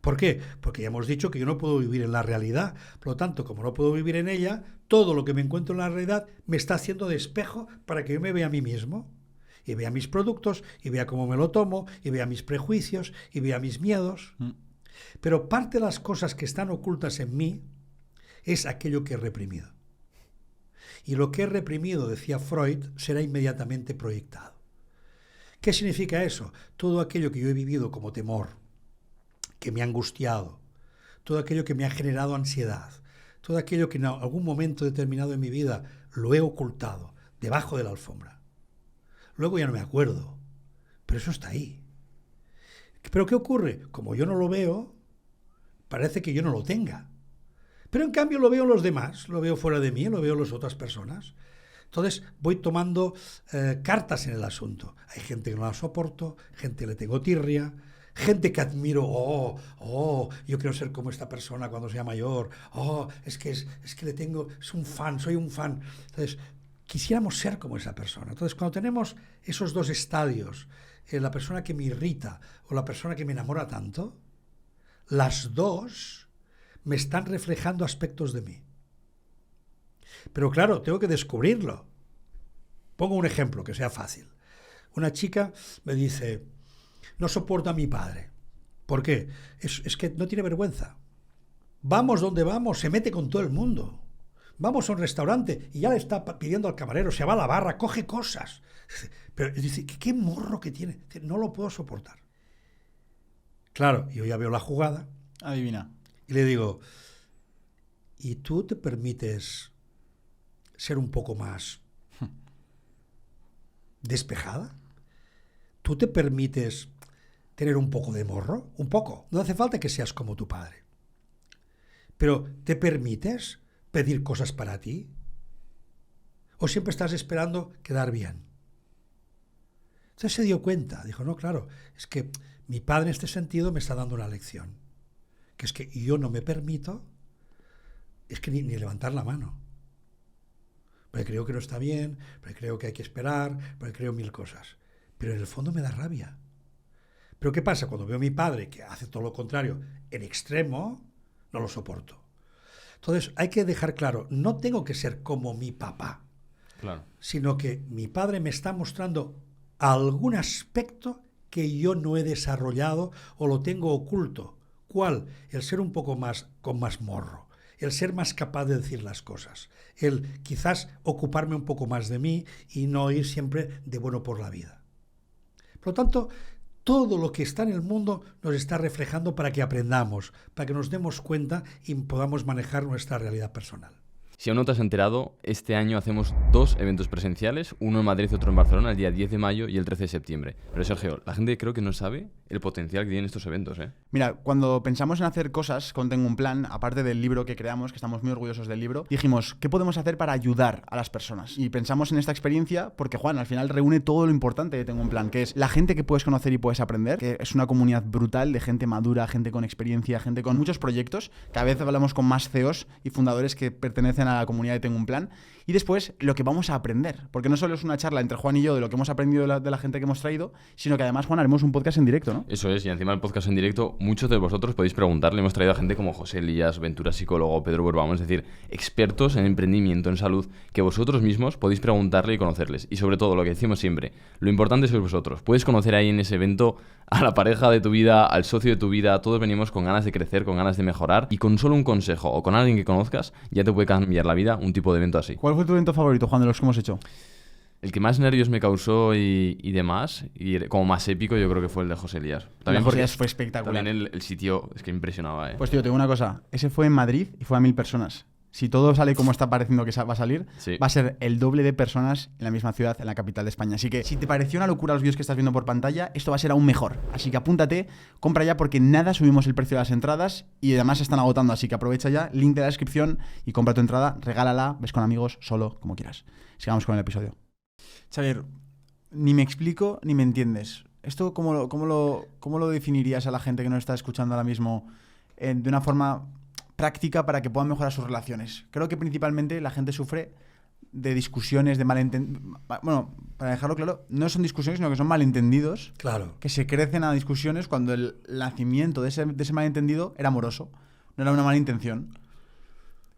¿Por qué? Porque ya hemos dicho que yo no puedo vivir en la realidad. Por lo tanto, como no puedo vivir en ella, todo lo que me encuentro en la realidad me está haciendo de espejo para que yo me vea a mí mismo. Y vea mis productos, y vea cómo me lo tomo, y vea mis prejuicios, y vea mis miedos. Pero parte de las cosas que están ocultas en mí es aquello que he reprimido. Y lo que he reprimido, decía Freud, será inmediatamente proyectado. ¿Qué significa eso? Todo aquello que yo he vivido como temor, que me ha angustiado, todo aquello que me ha generado ansiedad, todo aquello que en algún momento determinado en mi vida lo he ocultado debajo de la alfombra. Luego ya no me acuerdo, pero eso está ahí. ¿Pero qué ocurre? Como yo no lo veo, parece que yo no lo tenga. Pero en cambio lo veo en los demás, lo veo fuera de mí, lo veo en las otras personas. Entonces voy tomando cartas en el asunto. Hay gente que no la soporto, gente que le tengo tirria, gente que admiro, yo quiero ser como esta persona cuando sea mayor, es que le tengo, soy un fan. Entonces, quisiéramos ser como esa persona. Entonces, cuando tenemos esos dos estadios, la persona que me irrita o la persona que me enamora tanto, las dos me están reflejando aspectos de mí. Pero claro, tengo que descubrirlo. Pongo un ejemplo que sea fácil. Una chica me dice, no soporto a mi padre. ¿Por qué? Es que no tiene vergüenza. Vamos donde vamos, se mete con todo el mundo. Vamos a un restaurante y ya le está pidiendo al camarero, se va a la barra, coge cosas. Pero dice, ¿qué morro que tiene? No lo puedo soportar. Claro, yo ya veo la jugada. Adivina. Y le digo, ¿y tú te permites ser un poco más despejada? ¿Tú te permites tener un poco de morro? Un poco. No hace falta que seas como tu padre. Pero ¿te permites pedir cosas para ti? ¿O siempre estás esperando quedar bien? Entonces se dio cuenta. Dijo, no, claro, es que mi padre en este sentido me está dando una lección. Que es que yo no me permito, es que ni levantar la mano. Porque creo que no está bien, porque creo que hay que esperar, porque creo mil cosas. Pero en el fondo me da rabia. Pero ¿qué pasa? Cuando veo a mi padre que hace todo lo contrario, en extremo, no lo soporto. Entonces hay que dejar claro, no tengo que ser como mi papá, claro, sino que mi padre me está mostrando algún aspecto que yo no he desarrollado o lo tengo oculto. ¿Cuál? El ser un poco más con más morro, el ser más capaz de decir las cosas, el quizás ocuparme un poco más de mí y no ir siempre de bueno por la vida. Por lo tanto, todo lo que está en el mundo nos está reflejando para que aprendamos, para que nos demos cuenta y podamos manejar nuestra realidad personal. Si aún no te has enterado, este año hacemos 2 eventos presenciales, uno en Madrid y otro en Barcelona, el día 10 de mayo y el 13 de septiembre. Pero Sergio, la gente creo que no sabe el potencial que tienen estos eventos, ¿eh? Mira, cuando pensamos en hacer cosas con Tengo un Plan, aparte del libro que creamos, que estamos muy orgullosos del libro, dijimos, ¿qué podemos hacer para ayudar a las personas? Y pensamos en esta experiencia porque, Juan, al final reúne todo lo importante de Tengo un Plan, que es la gente que puedes conocer y puedes aprender, que es una comunidad brutal de gente madura, gente con experiencia, gente con muchos proyectos. Cada vez hablamos con más CEOs y fundadores que pertenecen a la comunidad de Tengo un Plan. Y después, lo que vamos a aprender. Porque no solo es una charla entre Juan y yo de lo que hemos aprendido de la gente que hemos traído, sino que además, Juan, haremos un podcast en directo, ¿no? Eso es, y encima del podcast en directo, muchos de vosotros podéis preguntarle. Hemos traído a gente como José Elías, Ventura Psicólogo, Pedro Burbamo, es decir, expertos en emprendimiento, en salud, que vosotros mismos podéis preguntarle y conocerles. Y sobre todo, lo que decimos siempre, lo importante sois vosotros. Puedes conocer ahí en ese evento a la pareja de tu vida, al socio de tu vida. Todos venimos con ganas de crecer, con ganas de mejorar, y con solo un consejo o con alguien que conozcas, ya te puede cambiar la vida un tipo de evento así. ¿Cuál fue tu evento favorito, Juan, de los que hemos hecho? El que más nervios me causó y demás, y como más épico, yo creo que fue el de José Elías. También porque fue espectacular. También el sitio es que impresionaba, ¿eh? Pues tío, te digo una cosa, ese fue en Madrid y fue a 1000 personas. si todo sale como está pareciendo que va a salir, Sí. va a ser el doble de personas en la misma ciudad, en la capital de España. Así que si te pareció una locura los vídeos que estás viendo por pantalla, esto va a ser aún mejor. Así que apúntate, compra ya porque nada subimos el precio de las entradas y además se están agotando. Así que aprovecha ya, link de la descripción y compra tu entrada, regálala, ves con amigos, solo, como quieras. Sigamos con el episodio. Xavier, ni me explico ni me entiendes. ¿Esto cómo lo definirías a la gente que nos está escuchando ahora mismo de una forma práctica para que puedan mejorar sus relaciones? Creo que principalmente la gente sufre de discusiones, de malentendidos. Bueno, para dejarlo claro, no son discusiones, sino que son malentendidos. Claro. Que se crecen a discusiones cuando el nacimiento de ese malentendido era amoroso. No era una mala intención.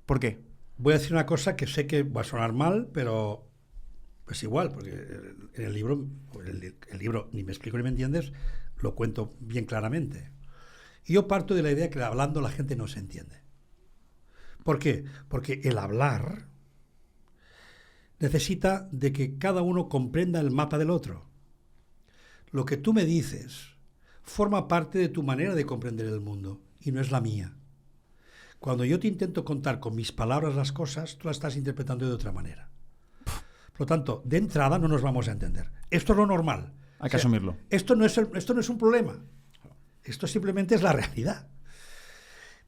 ¿Por qué? Voy a decir una cosa que sé que va a sonar mal, pero es igual, porque en el libro, ni me explico ni me entiendes, lo cuento bien claramente. Y yo parto de la idea que hablando la gente no se entiende. ¿Por qué? Porque el hablar necesita de que cada uno comprenda el mapa del otro. Lo que tú me dices forma parte de tu manera de comprender el mundo y no es la mía. Cuando yo te intento contar con mis palabras las cosas, tú las estás interpretando de otra manera. Por lo tanto, de entrada no nos vamos a entender. Esto es lo normal. Hay que asumirlo. Esto no es un problema. Esto simplemente es la realidad.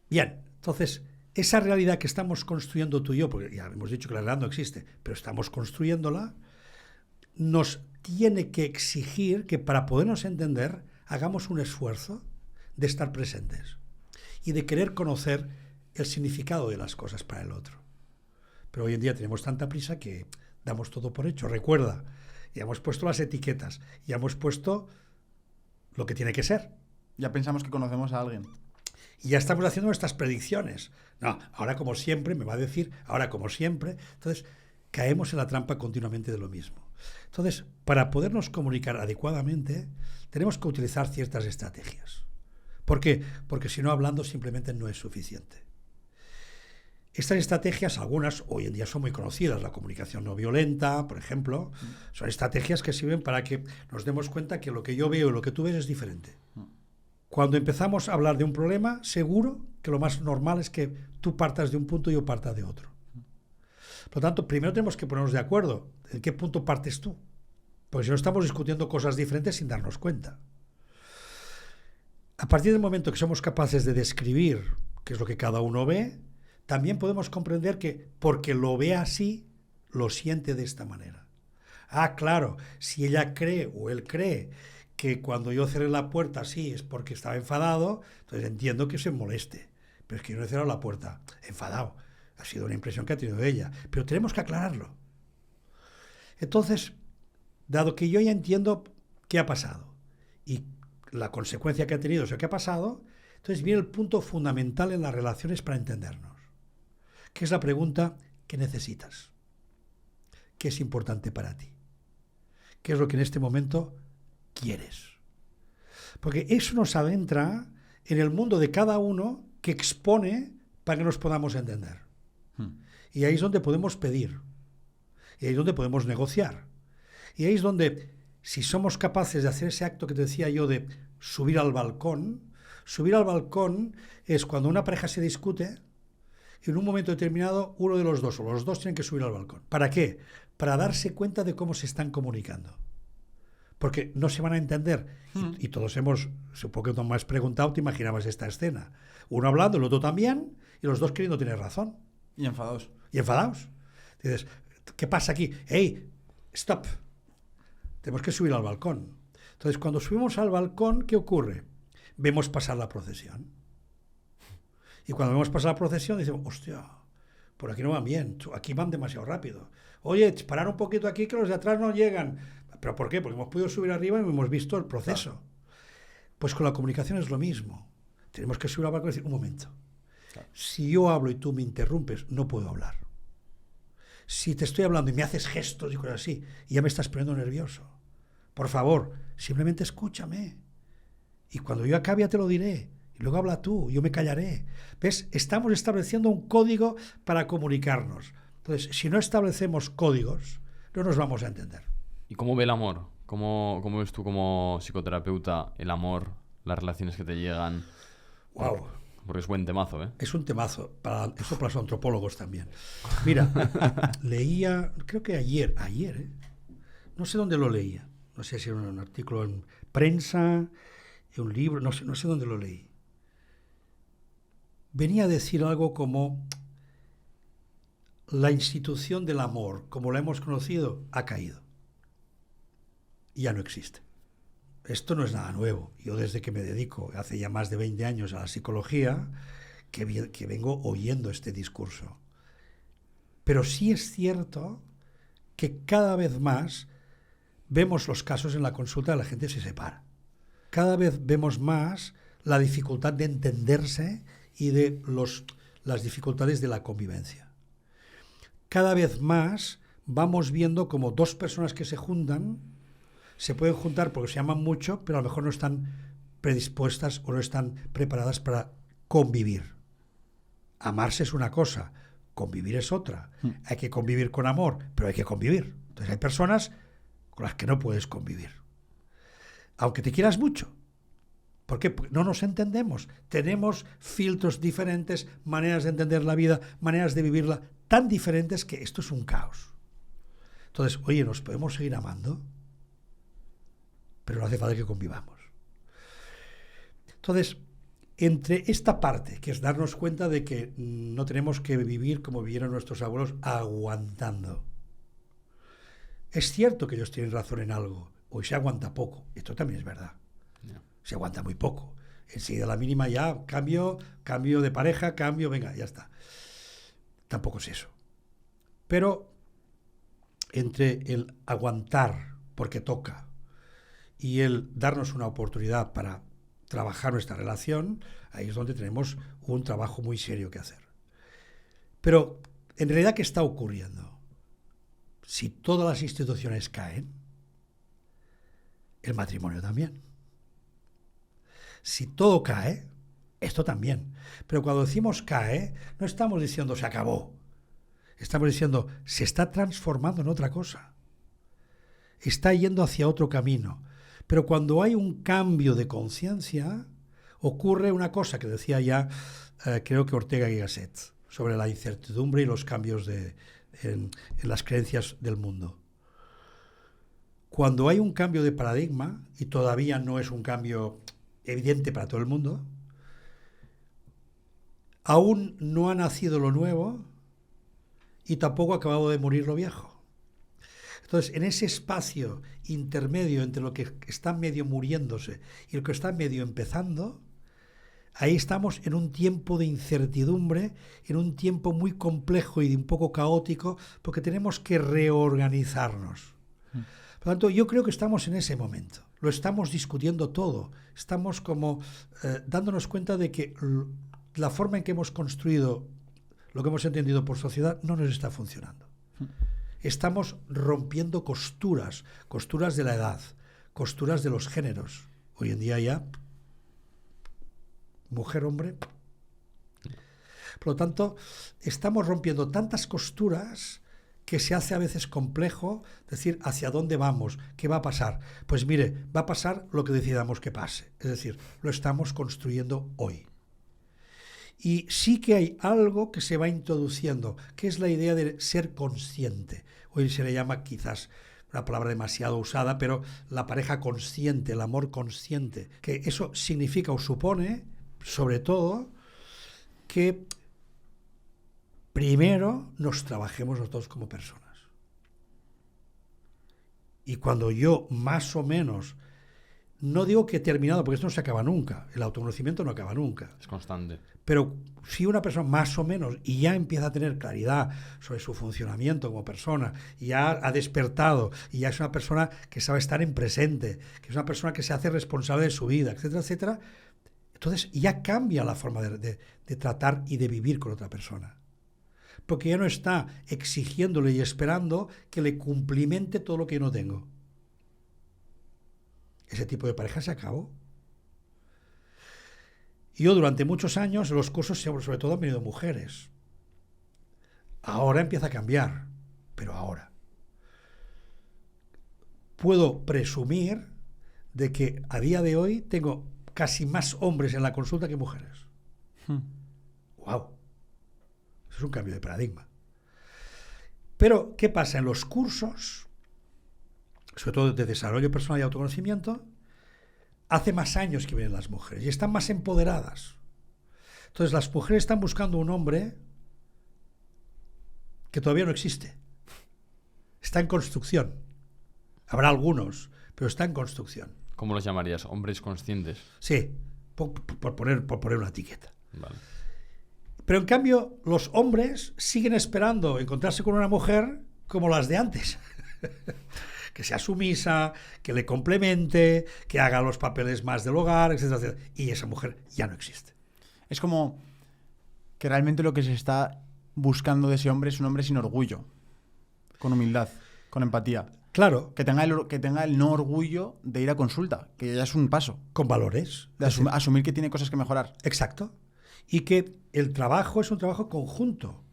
Bien, entonces, esa realidad que estamos construyendo tú y yo, porque ya hemos dicho que la realidad no existe, pero estamos construyéndola, nos tiene que exigir que para podernos entender hagamos un esfuerzo de estar presentes y de querer conocer el significado de las cosas para el otro. Pero hoy en día tenemos tanta prisa que damos todo por hecho. Recuerda, ya hemos puesto las etiquetas, ya hemos puesto lo que tiene que ser. Ya pensamos que conocemos a alguien. Y ya estamos haciendo nuestras predicciones. No, ahora como siempre, me va a decir, ahora como siempre. Entonces, caemos en la trampa continuamente de lo mismo. Entonces, para podernos comunicar adecuadamente, tenemos que utilizar ciertas estrategias. ¿Por qué? Porque si no, hablando simplemente no es suficiente. Estas estrategias, algunas hoy en día son muy conocidas, la comunicación no violenta, por ejemplo, son estrategias que sirven para que nos demos cuenta que lo que yo veo y lo que tú ves es diferente. Cuando empezamos a hablar de un problema, seguro que lo más normal es que tú partas de un punto y yo parta de otro. Por lo tanto, primero tenemos que ponernos de acuerdo en qué punto partes tú, porque si no estamos discutiendo cosas diferentes sin darnos cuenta. A partir del momento que somos capaces de describir qué es lo que cada uno ve, también podemos comprender que porque lo ve así, lo siente de esta manera. Ah, claro, si ella cree o él cree que cuando yo cerré la puerta así es porque estaba enfadado, entonces entiendo que se moleste. Pero es que yo no he cerrado la puerta enfadado. Ha sido una impresión que ha tenido ella. Pero tenemos que aclararlo. Entonces, dado que yo ya entiendo qué ha pasado y la consecuencia que ha tenido eso que ha pasado, entonces viene el punto fundamental en las relaciones para entendernos, que es la pregunta: ¿qué necesitas? ¿Qué es importante para ti? ¿Qué es lo que en este momento quieres? Porque eso nos adentra en el mundo de cada uno que expone para que nos podamos entender. Y ahí es donde podemos pedir. Y ahí es donde podemos negociar. Y ahí es donde, si somos capaces de hacer ese acto que te decía yo de subir al balcón es cuando una pareja se discute y en un momento determinado uno de los dos o los dos tienen que subir al balcón. ¿Para qué? Para darse cuenta de cómo se están comunicando. Porque no se van a entender. Y todos hemos, supongo que tú me has preguntado, te imaginabas esta escena. Uno hablando, el otro también, y los dos queriendo tener razón. Y enfadados. Dices, ¿qué pasa aquí? ¡Hey! ¡Stop! Tenemos que subir al balcón. Entonces, cuando subimos al balcón, ¿qué ocurre? Vemos pasar la procesión. Y cuando vemos pasar la procesión, decimos, hostia, por aquí no van bien, aquí van demasiado rápido. Oye, parar un poquito aquí que los de atrás no llegan. ¿Pero por qué? Porque hemos podido subir arriba y hemos visto el proceso. Claro. Pues con la comunicación es lo mismo. Tenemos que subir al balcón y decir, un momento. Claro. Si yo hablo y tú me interrumpes, no puedo hablar. Si te estoy hablando y me haces gestos y cosas así, y ya me estás poniendo nervioso, por favor, simplemente escúchame. Y cuando yo acabe ya te lo diré. Y luego habla tú, yo me callaré. ¿Ves? Estamos estableciendo un código para comunicarnos. Entonces, si no establecemos códigos, no nos vamos a entender. ¿Y cómo ve el amor? ¿Cómo ves tú como psicoterapeuta el amor, las relaciones que te llegan? ¡Wow! Porque es buen temazo, ¿eh? Es un temazo, eso para los antropólogos también. Mira, leía, creo que ayer, no sé dónde lo leía, no sé si era un artículo en prensa, en un libro, no sé dónde lo leí. Venía a decir algo como: la institución del amor, como la hemos conocido, ha caído. Ya no existe. Esto no es nada nuevo. Yo desde que me dedico, hace ya más de 20 años, a la psicología, que vengo oyendo este discurso. Pero sí es cierto que cada vez más vemos los casos en la consulta de la gente se separa. Cada vez vemos más la dificultad de entenderse y de las dificultades de la convivencia. Cada vez más vamos viendo como dos personas que se juntan, se pueden juntar porque se aman mucho, pero a lo mejor no están predispuestas o no están preparadas para convivir. Amarse es una cosa, convivir es otra. Hay que convivir con amor, pero hay que convivir. Entonces hay personas con las que no puedes convivir, aunque te quieras mucho. ¿Por qué? Porque no nos entendemos. Tenemos filtros diferentes, maneras de entender la vida, maneras de vivirla tan diferentes que esto es un caos. Entonces, oye, ¿nos podemos seguir amando? Pero no hace falta que convivamos. Entonces, entre esta parte, que es darnos cuenta de que no tenemos que vivir como vivieron nuestros abuelos, aguantando. Es cierto que ellos tienen razón en algo. Hoy se aguanta poco. Esto también es verdad. Se aguanta muy poco. Enseguida la mínima ya, cambio de pareja, venga, ya está. Tampoco es eso. Pero entre el aguantar porque toca y el darnos una oportunidad para trabajar nuestra relación, ahí es donde tenemos un trabajo muy serio que hacer. Pero, en realidad, ¿qué está ocurriendo? Si todas las instituciones caen, el matrimonio también. Si todo cae, esto también. Pero cuando decimos cae, no estamos diciendo se acabó. Estamos diciendo se está transformando en otra cosa. Está yendo hacia otro camino. Pero cuando hay un cambio de conciencia, ocurre una cosa que decía ya, creo que Ortega y Gasset, sobre la incertidumbre y los cambios en las creencias del mundo. Cuando hay un cambio de paradigma, y todavía no es un cambio evidente para todo el mundo, aún no ha nacido lo nuevo y tampoco ha acabado de morir lo viejo. Entonces, en ese espacio intermedio entre lo que está medio muriéndose y lo que está medio empezando, ahí estamos en un tiempo de incertidumbre, en un tiempo muy complejo y un poco caótico, porque tenemos que reorganizarnos. Por lo tanto, yo creo que estamos en ese momento. Lo estamos discutiendo todo. Estamos como dándonos cuenta de que la forma en que hemos construido lo que hemos entendido por sociedad no nos está funcionando. Estamos rompiendo costuras de la edad, costuras de los géneros. Hoy en día ya, mujer, hombre. Por lo tanto, estamos rompiendo tantas costuras que se hace a veces complejo decir hacia dónde vamos, qué va a pasar. Pues mire, va a pasar lo que decidamos que pase. Es decir, lo estamos construyendo hoy. Y sí que hay algo que se va introduciendo, que es la idea de ser consciente. Hoy se le llama quizás una palabra demasiado usada, pero la pareja consciente, el amor consciente, que eso significa o supone, sobre todo, que primero nos trabajemos nosotros como personas. Y cuando yo más o menos, no digo que he terminado, porque esto no se acaba nunca, el autoconocimiento no acaba nunca. Es constante. Pero si una persona más o menos y ya empieza a tener claridad sobre su funcionamiento como persona, y ya ha despertado, y ya es una persona que sabe estar en presente, que es una persona que se hace responsable de su vida, etcétera, etcétera, entonces ya cambia la forma de tratar y de vivir con otra persona. Porque ya no está exigiéndole y esperando que le cumplimente todo lo que yo no tengo. Ese tipo de pareja se acabó. Y yo durante muchos años, los cursos sobre todo han venido mujeres. Ahora empieza a cambiar, pero ahora. Puedo presumir de que a día de hoy tengo casi más hombres en la consulta que mujeres. ¡Wow! Eso es un cambio de paradigma. Pero, ¿qué pasa? En los cursos, sobre todo de desarrollo personal y autoconocimiento, hace más años que vienen las mujeres y están más empoderadas. Entonces, las mujeres están buscando un hombre que todavía no existe. Está en construcción. Habrá algunos, pero está en construcción. ¿Cómo los llamarías? ¿Hombres conscientes? Sí, por poner una etiqueta. Vale. Pero en cambio, los hombres siguen esperando encontrarse con una mujer como las de antes. Que sea sumisa, que le complemente, que haga los papeles más del hogar, etcétera, etcétera. Y esa mujer ya no existe. Es como que realmente lo que se está buscando de ese hombre es un hombre sin orgullo, con humildad, con empatía. Claro, Que tenga el no orgullo de ir a consulta, que ya es un paso. con valores. De asumir que tiene cosas que mejorar. Exacto. Y que el trabajo es un trabajo conjunto.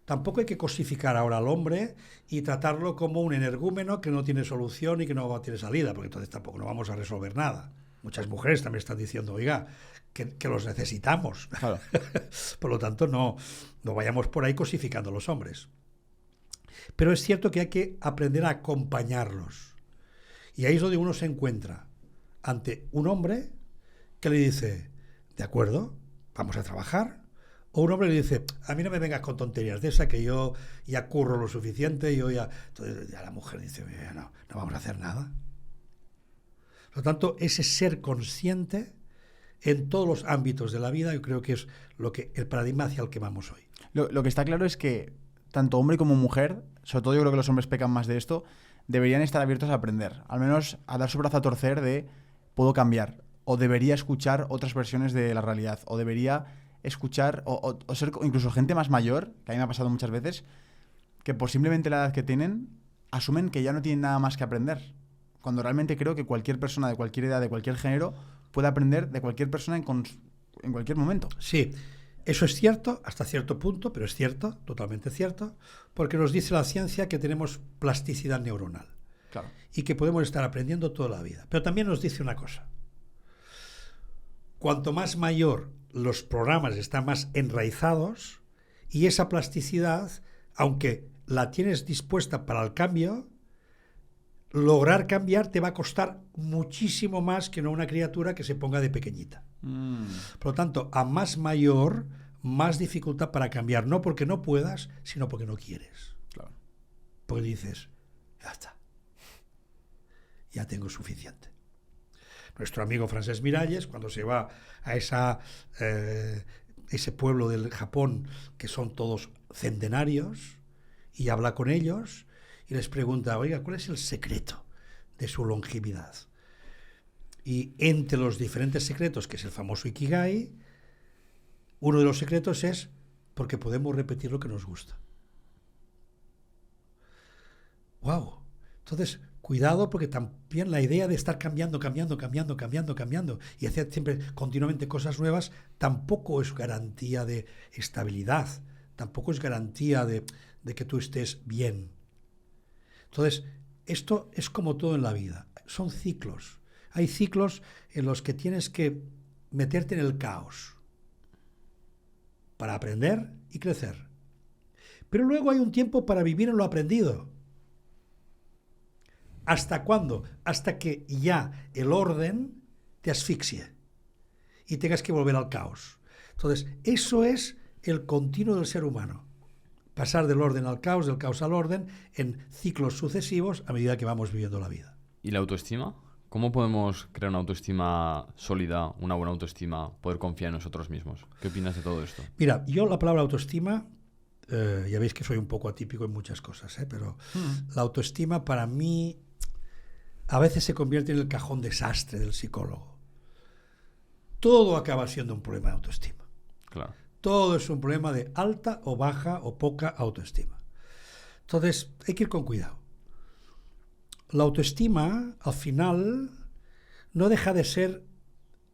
Tampoco hay que cosificar ahora al hombre y tratarlo como un energúmeno que no tiene solución y que no tiene salida, porque entonces tampoco no vamos a resolver nada. Muchas mujeres también están diciendo, oiga, que los necesitamos. Claro. Por lo tanto, no vayamos por ahí cosificando a los hombres. Pero es cierto que hay que aprender a acompañarlos. Y ahí es donde uno se encuentra ante un hombre que le dice, de acuerdo, vamos a trabajar. O un hombre le dice, a mí no me vengas con tonterías de esa, que yo ya curro lo suficiente, Entonces ya la mujer dice, no vamos a hacer nada. Por lo tanto, ese ser consciente en todos los ámbitos de la vida, yo creo que es el paradigma hacia el que vamos hoy. Lo que está claro es que tanto hombre como mujer, sobre todo yo creo que los hombres pecan más de esto, deberían estar abiertos a aprender, al menos a dar su brazo a torcer de puedo cambiar, o debería escuchar otras versiones de la realidad, o debería escuchar, o ser incluso gente más mayor, que a mí me ha pasado muchas veces, que por simplemente la edad que tienen, asumen que ya no tienen nada más que aprender, cuando realmente creo que cualquier persona de cualquier edad, de cualquier género, puede aprender de cualquier persona en cualquier momento. Sí, eso es cierto hasta cierto punto, pero es cierto, totalmente cierto, porque nos dice la ciencia que tenemos plasticidad neuronal. Claro. Y que podemos estar aprendiendo toda la vida. Pero también nos dice una cosa. Cuanto más mayor los programas están más enraizados y esa plasticidad, aunque la tienes dispuesta para el cambio, lograr cambiar te va a costar muchísimo más que no una criatura que se ponga de pequeñita. Por lo tanto, a más mayor, más dificultad para cambiar. No porque no puedas, sino porque no quieres. Claro. Porque dices, ya está. Ya tengo suficiente. Nuestro amigo Francesc Miralles, cuando se va a ese pueblo del Japón, que son todos centenarios, y habla con ellos, y les pregunta, oiga, ¿cuál es el secreto de su longevidad? Y entre los diferentes secretos, que es el famoso Ikigai, uno de los secretos es porque podemos repetir lo que nos gusta. ¡Wow! Entonces, cuidado, porque también la idea de estar cambiando y hacer siempre continuamente cosas nuevas tampoco es garantía de estabilidad, tampoco es garantía de que tú estés bien. Entonces, esto es como todo en la vida, son ciclos. Hay ciclos en los que tienes que meterte en el caos para aprender y crecer. Pero luego hay un tiempo para vivir en lo aprendido. ¿Hasta cuándo? Hasta que ya el orden te asfixie y tengas que volver al caos. Entonces, eso es el continuo del ser humano. Pasar del orden al caos, del caos al orden, en ciclos sucesivos a medida que vamos viviendo la vida. ¿Y la autoestima? ¿Cómo podemos crear una autoestima sólida, una buena autoestima, poder confiar en nosotros mismos? ¿Qué opinas de todo esto? Mira, yo la palabra autoestima, ya veis que soy un poco atípico en muchas cosas, pero la autoestima para mí a veces se convierte en el cajón desastre del psicólogo. Todo acaba siendo un problema de autoestima. Claro. Todo es un problema de alta o baja o poca autoestima. Entonces, hay que ir con cuidado. La autoestima, al final, no deja de ser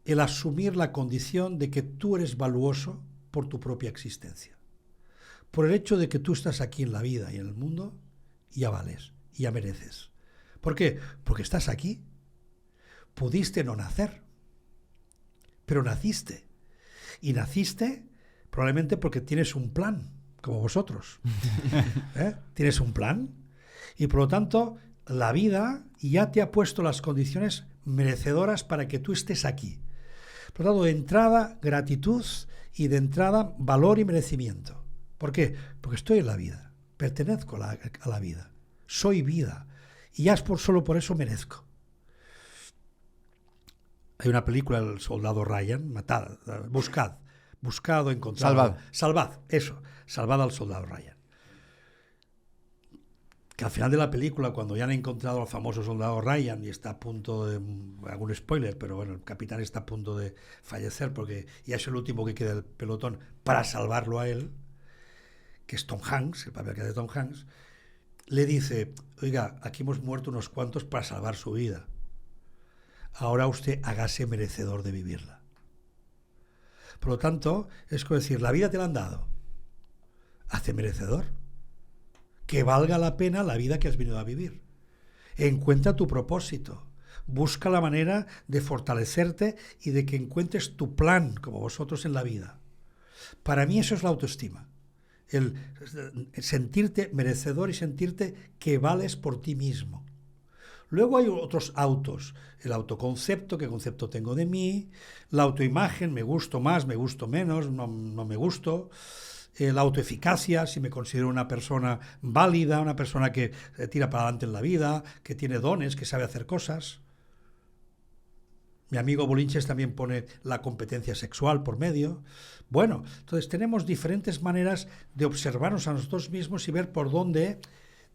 el asumir la condición de que tú eres valuoso por tu propia existencia. Por el hecho de que tú estás aquí en la vida y en el mundo, ya vales, ya mereces. ¿Por qué? Porque estás aquí. Pudiste no nacer, pero naciste. Y naciste probablemente porque tienes un plan, como vosotros. Tienes un plan y por lo tanto la vida ya te ha puesto las condiciones merecedoras para que tú estés aquí. Por lo tanto, de entrada, gratitud y de entrada, valor y merecimiento. ¿Por qué? Porque estoy en la vida, pertenezco a la vida, soy vida y ya solo por eso merezco. Hay una película, El soldado Ryan, buscado, encontrado. Salvad al soldado Ryan. Que al final de la película, cuando ya han encontrado al famoso soldado Ryan y está a punto de... algún spoiler, pero bueno, el capitán está a punto de fallecer porque ya es el último que queda del pelotón para salvarlo a él, que es Tom Hanks, el papel que hace Tom Hanks, le dice, oiga, aquí hemos muerto unos cuantos para salvar su vida. Ahora usted hágase merecedor de vivirla. Por lo tanto, es como decir, la vida te la han dado. Hazte merecedor. Que valga la pena la vida que has venido a vivir. Encuentra tu propósito. Busca la manera de fortalecerte y de que encuentres tu plan, como vosotros en la vida. Para mí eso es la autoestima. El sentirte merecedor y sentirte que vales por ti mismo. Luego hay otros autos, el autoconcepto, qué concepto tengo de mí, la autoimagen, me gusto más, me gusto menos, no me gusto, la autoeficacia, si me considero una persona válida, una persona que tira para adelante en la vida, que tiene dones, que sabe hacer cosas. Mi amigo Bolinches también pone la competencia sexual por medio. Bueno, entonces tenemos diferentes maneras de observarnos a nosotros mismos y ver por dónde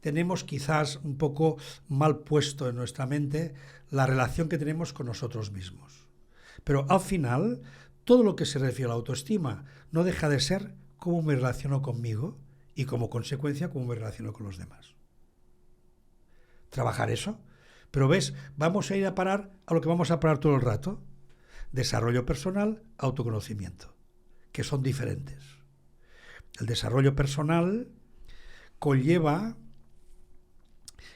tenemos quizás un poco mal puesto en nuestra mente la relación que tenemos con nosotros mismos. Pero al final, todo lo que se refiere a la autoestima no deja de ser cómo me relaciono conmigo y como consecuencia cómo me relaciono con los demás. Trabajar eso. Pero ves, vamos a ir a parar a lo que vamos a parar todo el rato. Desarrollo personal, autoconocimiento, que son diferentes. El desarrollo personal conlleva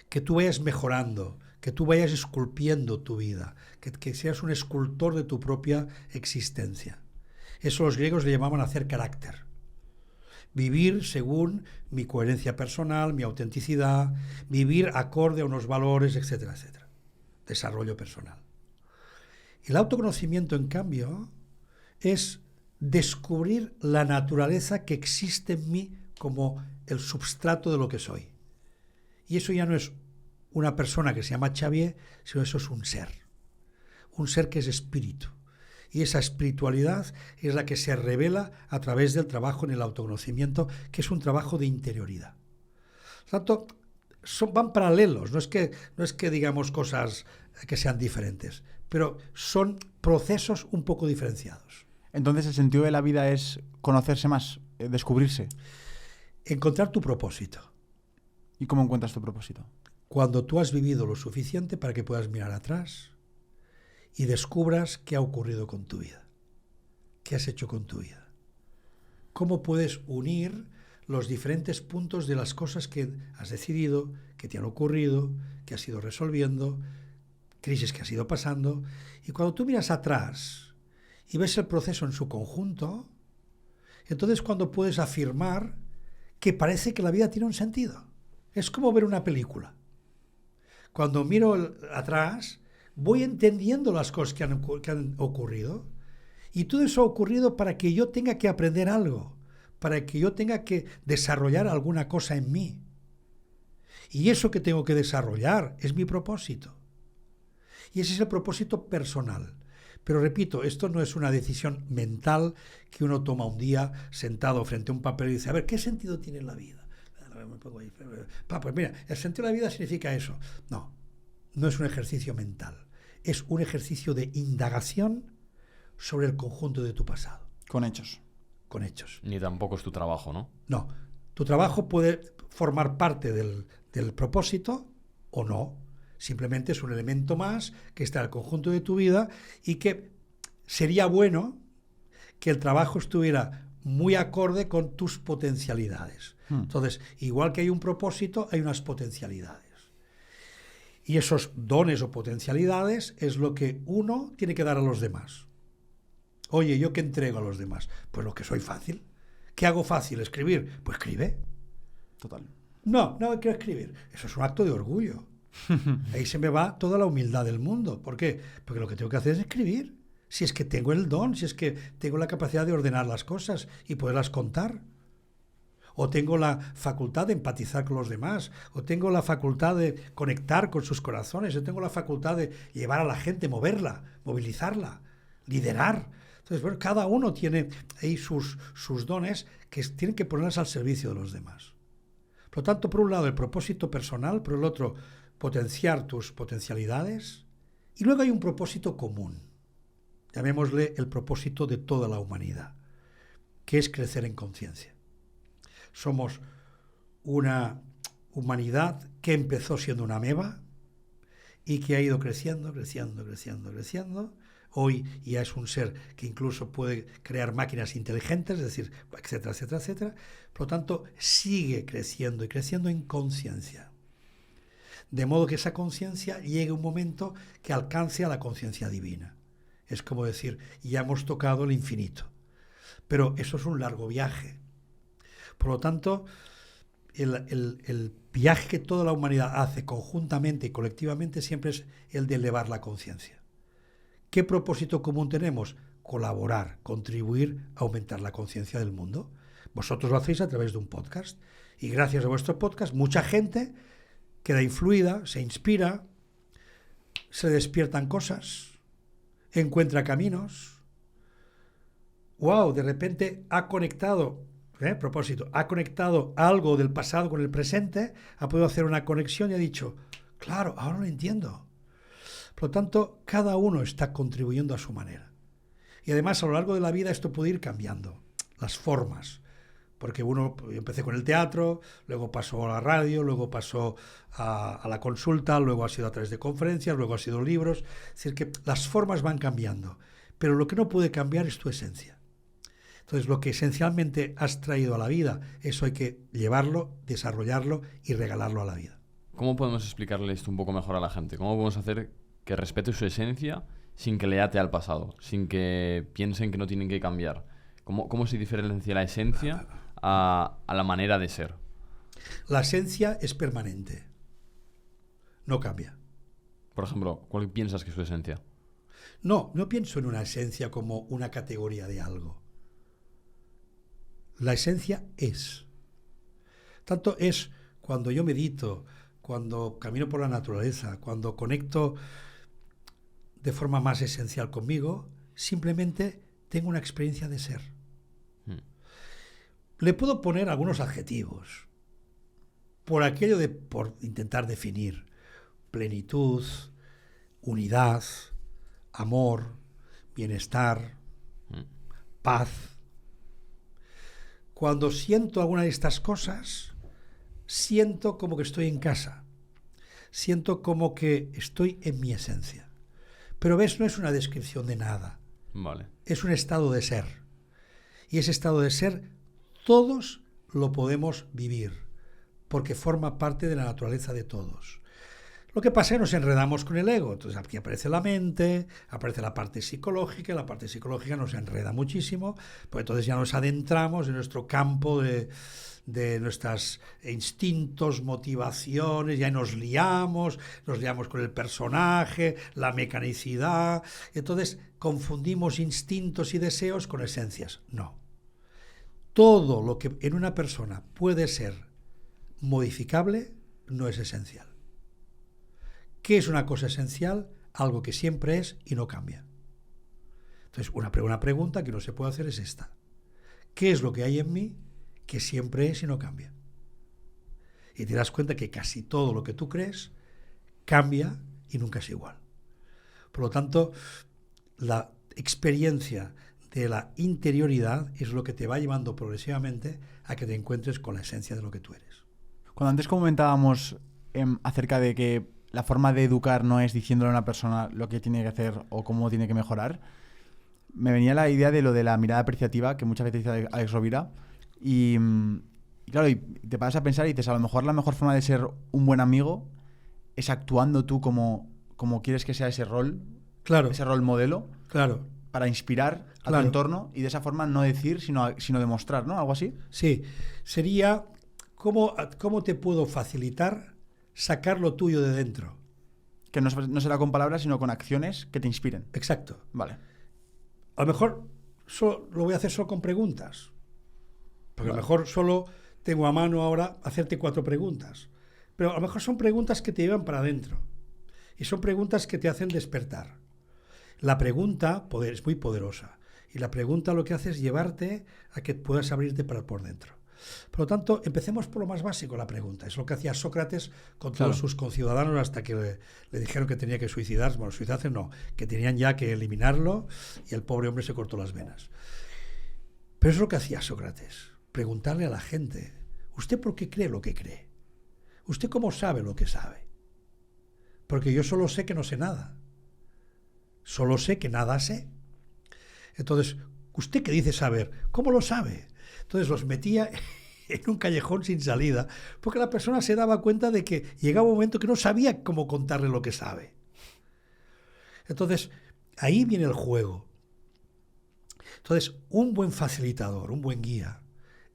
que tú vayas mejorando, que tú vayas esculpiendo tu vida, que seas un escultor de tu propia existencia. Eso los griegos le llamaban hacer carácter. Vivir según mi coherencia personal, mi autenticidad, vivir acorde a unos valores, etcétera, etcétera. Desarrollo personal. El autoconocimiento, en cambio, es descubrir la naturaleza que existe en mí como el substrato de lo que soy. Y eso ya no es una persona que se llama Xavier, sino eso es un ser que es espíritu. Y esa espiritualidad es la que se revela a través del trabajo en el autoconocimiento, que es un trabajo de interioridad. Por tanto, van paralelos, no es que digamos cosas que sean diferentes, pero son procesos un poco diferenciados. Entonces, el sentido de la vida es conocerse más, descubrirse. Encontrar tu propósito. ¿Y cómo encuentras tu propósito? Cuando tú has vivido lo suficiente para que puedas mirar atrás y descubras qué ha ocurrido con tu vida, qué has hecho con tu vida, cómo puedes unir los diferentes puntos de las cosas que has decidido, que te han ocurrido, que has ido resolviendo, crisis que has ido pasando. Y cuando tú miras atrás y ves el proceso en su conjunto, entonces cuando puedes afirmar que parece que la vida tiene un sentido. Es como ver una película. Cuando miro atrás, voy entendiendo las cosas que han ocurrido, y todo eso ha ocurrido para que yo tenga que aprender algo, para que yo tenga que desarrollar alguna cosa en mí. Y eso que tengo que desarrollar es mi propósito. Y ese es el propósito personal. Pero repito, esto no es una decisión mental que uno toma un día sentado frente a un papel y dice, a ver, ¿qué sentido tiene la vida? Pues mira, el sentido de la vida significa eso. No, no es un ejercicio mental. Es un ejercicio de indagación sobre el conjunto de tu pasado. Con hechos. Con hechos. Ni tampoco es tu trabajo, ¿no? No. Tu trabajo puede formar parte del propósito o no. Simplemente es un elemento más que está en el conjunto de tu vida y que sería bueno que el trabajo estuviera muy acorde con tus potencialidades. Entonces, igual que hay un propósito, hay unas potencialidades. Y esos dones o potencialidades es lo que uno tiene que dar a los demás. Oye, ¿yo qué entrego a los demás? Pues lo que soy fácil. ¿Qué hago fácil? ¿Escribir? Pues escribe. Total. No quiero escribir. Eso es un acto de orgullo. Ahí se me va toda la humildad del mundo. ¿Por qué? Porque lo que tengo que hacer es escribir. Si es que tengo el don, si es que tengo la capacidad de ordenar las cosas y poderlas contar. O tengo la facultad de empatizar con los demás, o tengo la facultad de conectar con sus corazones, o tengo la facultad de llevar a la gente, moverla, movilizarla, liderar. Entonces, bueno, cada uno tiene ahí sus dones que tienen que ponerlas al servicio de los demás. Por lo tanto, por un lado, el propósito personal, por el otro, potenciar tus potencialidades. Y luego hay un propósito común, llamémosle el propósito de toda la humanidad, que es crecer en conciencia. Somos una humanidad que empezó siendo una ameba y que ha ido creciendo. Hoy ya es un ser que incluso puede crear máquinas inteligentes, es decir, etcétera. Por lo tanto, sigue creciendo y creciendo en conciencia. De modo que esa conciencia llegue un momento que alcance a la conciencia divina. Es como decir, ya hemos tocado el infinito. Pero eso es un largo viaje. Por lo tanto, el viaje que toda la humanidad hace conjuntamente y colectivamente siempre es el de elevar la conciencia. ¿Qué propósito común tenemos? Colaborar, contribuir a aumentar la conciencia del mundo. Vosotros lo hacéis a través de un podcast y gracias a vuestro podcast mucha gente queda influida, se inspira, se despiertan cosas, encuentra caminos. ¡Wow! De repente ha conectado... ha conectado algo del pasado con el presente, ha podido hacer una conexión y ha dicho, claro, ahora lo entiendo. Por lo tanto, cada uno está contribuyendo a su manera. Y además, a lo largo de la vida esto puede ir cambiando, las formas. Porque yo empecé con el teatro, luego pasó a la radio, luego pasó a la consulta, luego ha sido a través de conferencias, luego ha sido libros. Es decir, que las formas van cambiando, pero lo que no puede cambiar es tu esencia. Entonces, lo que esencialmente has traído a la vida, eso hay que llevarlo, desarrollarlo y regalarlo a la vida. ¿Cómo podemos explicarle esto un poco mejor a la gente? ¿Cómo podemos hacer que respete su esencia sin que le ate al pasado, sin que piensen que no tienen que cambiar? ¿Cómo se diferencia la esencia a la manera de ser? La esencia es permanente, no cambia. Por ejemplo, ¿cuál piensas que es su esencia? No pienso en una esencia como una categoría de algo. La esencia es. Tanto es cuando yo medito, cuando camino por la naturaleza, cuando conecto de forma más esencial conmigo, simplemente tengo una experiencia de ser. Le puedo poner algunos adjetivos por intentar definir plenitud, unidad, amor, bienestar, paz. Cuando siento alguna de estas cosas, siento como que estoy en casa. Siento como que estoy en mi esencia. Pero ves, no es una descripción de nada. Vale. Es un estado de ser. Y ese estado de ser, todos lo podemos vivir, porque forma parte de la naturaleza de todos. Lo que pasa es que nos enredamos con el ego. Entonces aquí aparece la mente, aparece la parte psicológica, y la parte psicológica nos enreda muchísimo, pues entonces ya nos adentramos en nuestro campo de nuestros instintos, motivaciones, ya nos liamos con el personaje, la mecanicidad, entonces confundimos instintos y deseos con esencias. No. Todo lo que en una persona puede ser modificable no es esencial. ¿Qué es una cosa esencial? Algo que siempre es y no cambia. Entonces, una pregunta que no se puede hacer es esta. ¿Qué es lo que hay en mí que siempre es y no cambia? Y te das cuenta que casi todo lo que tú crees cambia y nunca es igual. Por lo tanto, la experiencia de la interioridad es lo que te va llevando progresivamente a que te encuentres con la esencia de lo que tú eres. Cuando antes comentábamos acerca de que la forma de educar no es diciéndole a una persona lo que tiene que hacer o cómo tiene que mejorar, me venía la idea de lo de la mirada apreciativa, que muchas veces dice Alex Rovira, y claro, y te paras a pensar y dices, a lo mejor la mejor forma de ser un buen amigo es actuando tú como quieres que sea ese rol, claro, ese rol modelo, claro, para inspirar a Claro. tu entorno y de esa forma no decir, sino demostrar, ¿no? Algo así. Sí, sería cómo te puedo facilitar sacar lo tuyo de dentro. Que no será con palabras, sino con acciones que te inspiren. Exacto. Vale. A lo mejor lo voy a hacer solo con preguntas. Porque a Vale. lo mejor solo tengo a mano ahora hacerte 4 preguntas. Pero a lo mejor son preguntas que te llevan para adentro. Y son preguntas que te hacen despertar. La pregunta es muy poderosa. Y la pregunta lo que hace es llevarte a que puedas abrirte por dentro. Por lo tanto, empecemos por lo más básico, la pregunta. Es lo que hacía Sócrates con Claro. todos sus conciudadanos hasta que le dijeron que tenía que suicidarse. Bueno, suicidarse no, que tenían ya que eliminarlo y el pobre hombre se cortó las venas. Pero es lo que hacía Sócrates. Preguntarle a la gente, ¿usted por qué cree lo que cree? ¿Usted cómo sabe lo que sabe? Porque yo solo sé que no sé nada. Solo sé que nada sé. Entonces, ¿usted qué dice saber? ¿Cómo lo sabe? Entonces los metía en un callejón sin salida, porque la persona se daba cuenta de que llegaba un momento que no sabía cómo contarle lo que sabe. Entonces, ahí viene el juego. Entonces, un buen facilitador, un buen guía,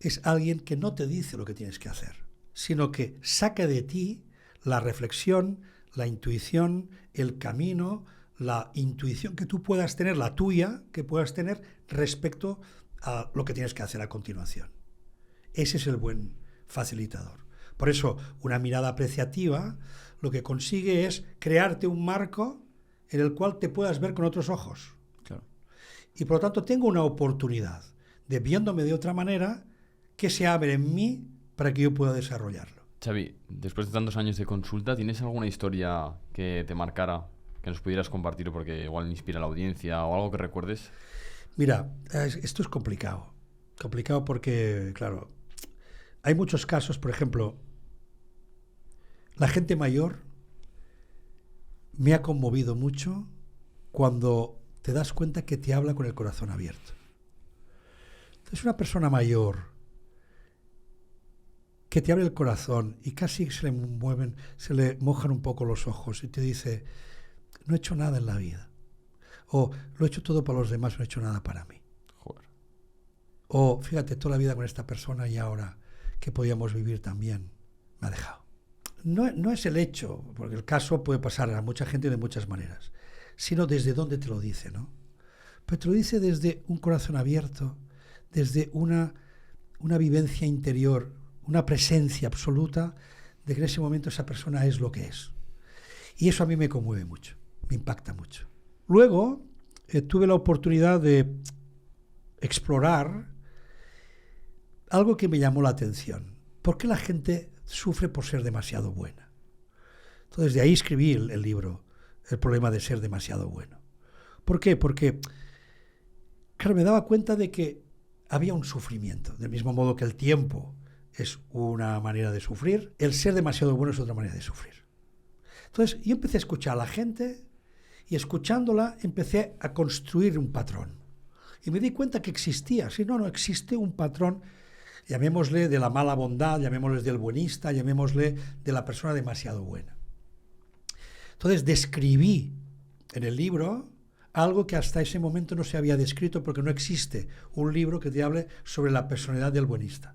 es alguien que no te dice lo que tienes que hacer, sino que saca de ti la reflexión, la intuición, el camino, la intuición que tú puedas tener, la tuya, que puedas tener respecto a lo que tienes que hacer a continuación. Ese es el buen facilitador. Por eso, una mirada apreciativa lo que consigue es crearte un marco en el cual te puedas ver con otros ojos. Claro. Y por lo tanto tengo una oportunidad de, viéndome de otra manera, que se abre en mí para que yo pueda desarrollarlo. Xavi, después de tantos años de consulta, ¿tienes alguna historia que te marcara, que nos pudieras compartir porque igual inspira a la audiencia o algo que recuerdes? Mira, esto es complicado. Complicado porque, claro, hay muchos casos, por ejemplo, la gente mayor me ha conmovido mucho cuando te das cuenta que te habla con el corazón abierto. Entonces, una persona mayor que te abre el corazón y casi se le mojan un poco los ojos y te dice, no he hecho nada en la vida. O lo he hecho todo para los demás, no he hecho nada para mí. Joder. O fíjate, toda la vida con esta persona y ahora que podíamos vivir también, me ha dejado. No es el hecho, porque el caso puede pasar a mucha gente de muchas maneras, sino desde dónde te lo dice, ¿no? Pero te lo dice desde un corazón abierto, desde una vivencia interior, una presencia absoluta de que en ese momento esa persona es lo que es. Y eso a mí me conmueve mucho, me impacta mucho. Luego tuve la oportunidad de explorar algo que me llamó la atención. ¿Por qué la gente sufre por ser demasiado buena? Entonces de ahí escribí el libro, El problema de ser demasiado bueno. ¿Por qué? Porque, claro, me daba cuenta de que había un sufrimiento. Del mismo modo que el tiempo es una manera de sufrir, el ser demasiado bueno es otra manera de sufrir. Entonces yo empecé a escuchar a la gente y escuchándola empecé a construir un patrón. Y me di cuenta que existía. Si no existe un patrón, llamémosle de la mala bondad, llamémosle del buenista, llamémosle de la persona demasiado buena. Entonces describí en el libro algo que hasta ese momento no se había descrito porque no existe un libro que te hable sobre la personalidad del buenista.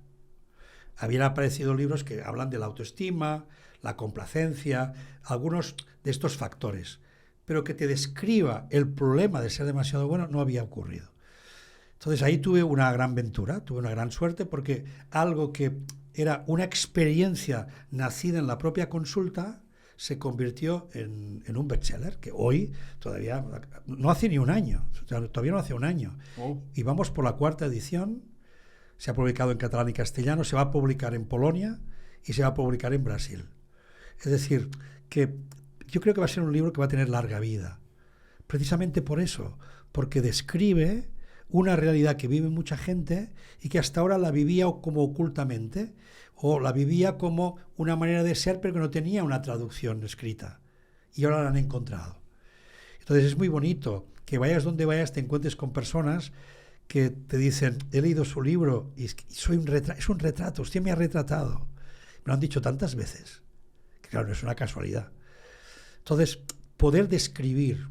Habían aparecido libros que hablan de la autoestima, la complacencia, algunos de estos factores, pero que te describa el problema de ser demasiado bueno no había ocurrido. Entonces ahí tuve una gran ventura, tuve una gran suerte porque algo que era una experiencia nacida en la propia consulta se convirtió en un bestseller que hoy todavía no hace ni un año, todavía no hace un año. Oh. Y vamos por la 4ª edición. Se ha publicado en catalán y castellano, se va a publicar en Polonia y se va a publicar en Brasil. Es decir, que yo creo que va a ser un libro que va a tener larga vida. Precisamente por eso, porque describe una realidad que vive mucha gente y que hasta ahora la vivía como ocultamente o la vivía como una manera de ser pero que no tenía una traducción escrita. Y ahora la han encontrado. Entonces es muy bonito que vayas donde vayas, te encuentres con personas que te dicen, he leído su libro y es un retrato, usted me ha retratado. Me lo han dicho tantas veces, que claro, no es una casualidad. Entonces, poder describir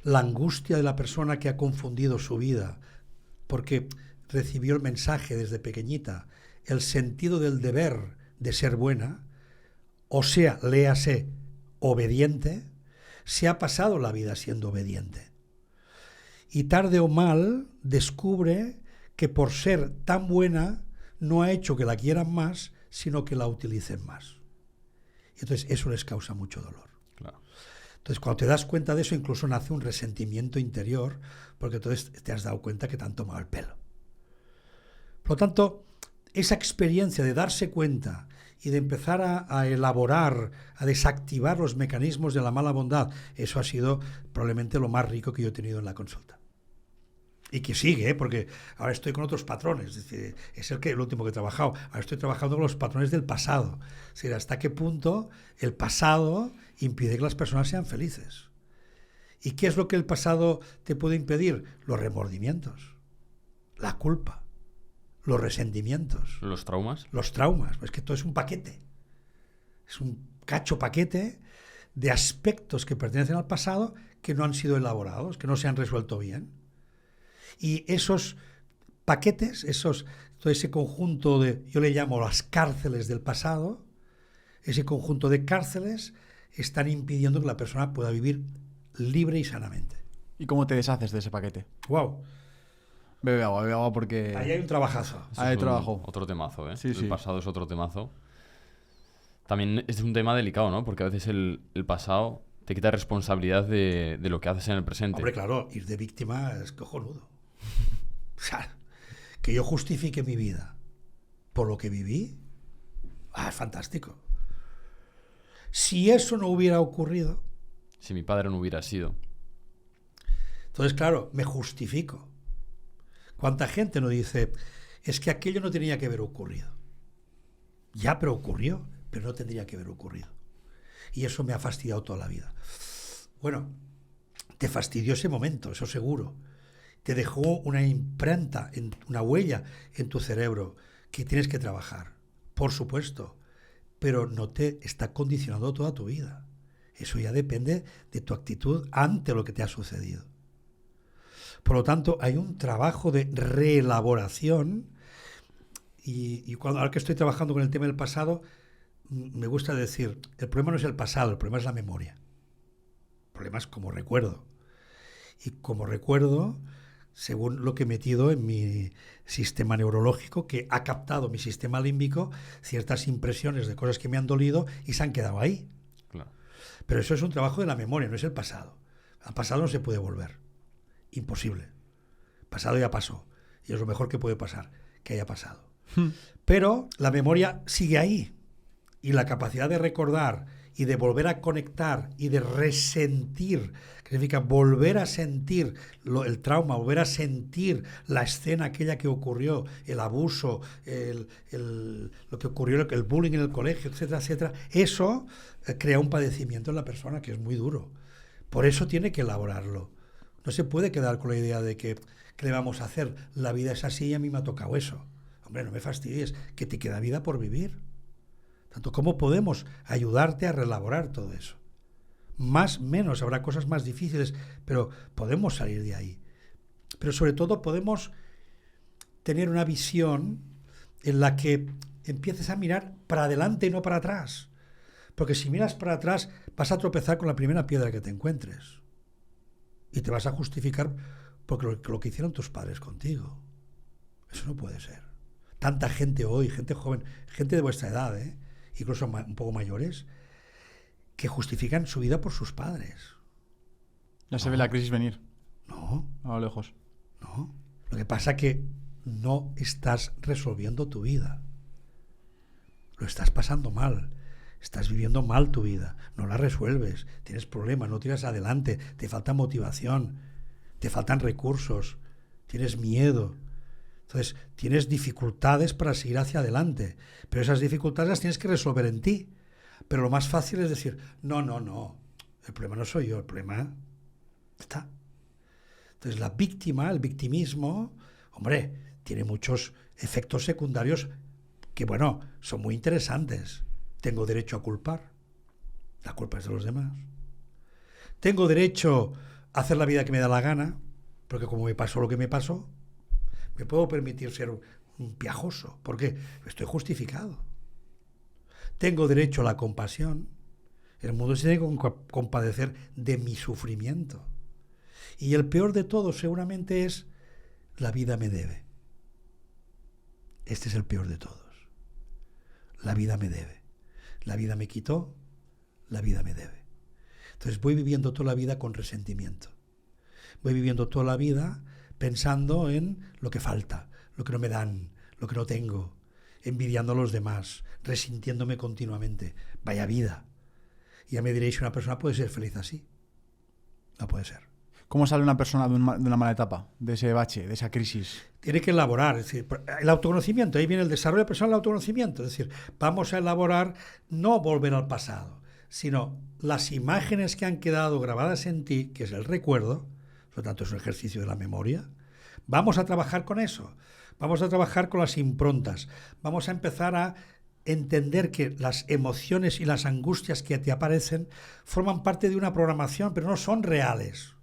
la angustia de la persona que ha confundido su vida porque recibió el mensaje desde pequeñita, el sentido del deber de ser buena, o sea, léase, obediente, se ha pasado la vida siendo obediente. Y tarde o mal descubre que por ser tan buena no ha hecho que la quieran más, sino que la utilicen más. Y entonces eso les causa mucho dolor. Claro. Entonces cuando te das cuenta de eso, incluso nace un resentimiento interior, porque entonces te has dado cuenta que te han tomado el pelo. Por lo tanto, esa experiencia de darse cuenta y de empezar a elaborar, a desactivar los mecanismos de la mala bondad, eso ha sido probablemente lo más rico que yo he tenido en la consulta. Y que sigue, porque ahora estoy con otros patrones, es decir, es el último que he trabajado. Ahora estoy trabajando con los patrones del pasado. Es decir, hasta qué punto el pasado impide que las personas sean felices. ¿Y qué es lo que el pasado te puede impedir? Los remordimientos, la culpa, los resentimientos. ¿Los traumas? Los traumas. Es que todo es un paquete. Es un cacho paquete de aspectos que pertenecen al pasado que no han sido elaborados, que no se han resuelto bien. Y esos paquetes, todo ese conjunto de, yo le llamo las cárceles del pasado, ese conjunto de cárceles están impidiendo que la persona pueda vivir libre y sanamente. ¿Y cómo te deshaces de ese paquete? ¡Wow! Bebe agua porque... Ahí hay un trabajazo. Ahí hay trabajo. Otro temazo, ¿eh? Sí, sí. El pasado es otro temazo. También es un tema delicado, ¿no? Porque a veces el pasado te quita responsabilidad de lo que haces en el presente. Hombre, claro, ir de víctima es cojonudo. O sea, que yo justifique mi vida por lo que viví, es fantástico. Si eso no hubiera ocurrido... Si mi padre no hubiera sido. Entonces, claro, me justifico. ¿Cuánta gente no dice, es que aquello no tenía que haber ocurrido? Ya, pero ocurrió, pero no tendría que haber ocurrido. Y eso me ha fastidiado toda la vida. Bueno, te fastidió ese momento, eso seguro. Te dejó una imprenta, una huella en tu cerebro que tienes que trabajar, por supuesto, pero no te está condicionando toda tu vida. Eso ya depende de tu actitud ante lo que te ha sucedido. Por lo tanto, hay un trabajo de reelaboración y ahora que estoy trabajando con el tema del pasado, me gusta decir, el problema no es el pasado, el problema es la memoria. El problema es como recuerdo. Y como recuerdo, según lo que he metido en mi sistema neurológico, que ha captado mi sistema límbico ciertas impresiones de cosas que me han dolido y se han quedado ahí. Claro. Pero eso es un trabajo de la memoria, no es el pasado. Al pasado no se puede volver. Imposible. El pasado ya pasó. Y es lo mejor que puede pasar, que haya pasado. Pero la memoria sigue ahí. Y la capacidad de recordar y de volver a conectar y de resentir, que significa volver a sentir el trauma, volver a sentir la escena aquella que ocurrió, el abuso, lo que ocurrió, el bullying en el colegio, etcétera, etcétera, eso crea un padecimiento en la persona que es muy duro. Por eso tiene que elaborarlo. No se puede quedar con la idea de que ¿qué le vamos a hacer? La vida es así y a mí me ha tocado eso. Hombre, no me fastidies, que te queda vida por vivir. Tanto, ¿cómo podemos ayudarte a reelaborar todo eso? Más, menos, habrá cosas más difíciles, pero podemos salir de ahí. Pero sobre todo podemos tener una visión en la que empieces a mirar para adelante y no para atrás. Porque si miras para atrás vas a tropezar con la primera piedra que te encuentres. Y te vas a justificar porque lo que hicieron tus padres contigo. Eso no puede ser. Tanta gente hoy, gente joven, gente de vuestra edad, incluso un poco mayores, que justifican su vida por sus padres. Ya se ve la crisis venir. No. A lo lejos. No. Lo que pasa es que no estás resolviendo tu vida. Lo estás pasando mal. Estás viviendo mal tu vida. No la resuelves. Tienes problemas, no tiras adelante. Te falta motivación. Te faltan recursos. Tienes miedo. Entonces, tienes dificultades para seguir hacia adelante, pero esas dificultades las tienes que resolver en ti. Pero lo más fácil es decir, no, el problema no soy yo, el problema está. Entonces, la víctima, el victimismo, hombre, tiene muchos efectos secundarios que, bueno, son muy interesantes. Tengo derecho a culpar, la culpa es de los demás. Tengo derecho hacer la vida que me da la gana, porque como me pasó lo que me pasó, me puedo permitir ser un piajoso, porque estoy justificado. Tengo derecho a la compasión. El mundo se tiene que compadecer de mi sufrimiento. Y el peor de todo seguramente es: la vida me debe. Este es el peor de todos. La vida me debe. La vida me quitó, la vida me debe. Entonces voy viviendo toda la vida con resentimiento. Voy viviendo toda la vida pensando en lo que falta, lo que no me dan, lo que no tengo, envidiando a los demás, resintiéndome continuamente. Vaya vida. Y ya me diréis si una persona puede ser feliz así. No puede ser. ¿Cómo sale una persona de una mala etapa, de ese bache, de esa crisis? Tiene que elaborar, es decir, el autoconocimiento, ahí viene el desarrollo personal del autoconocimiento, es decir, vamos a elaborar, no volver al pasado, sino las imágenes que han quedado grabadas en ti, que es el recuerdo, por lo tanto es un ejercicio de la memoria. Vamos a trabajar con eso, vamos a trabajar con las improntas, vamos a empezar a entender que las emociones y las angustias que te aparecen forman parte de una programación, pero no son reales.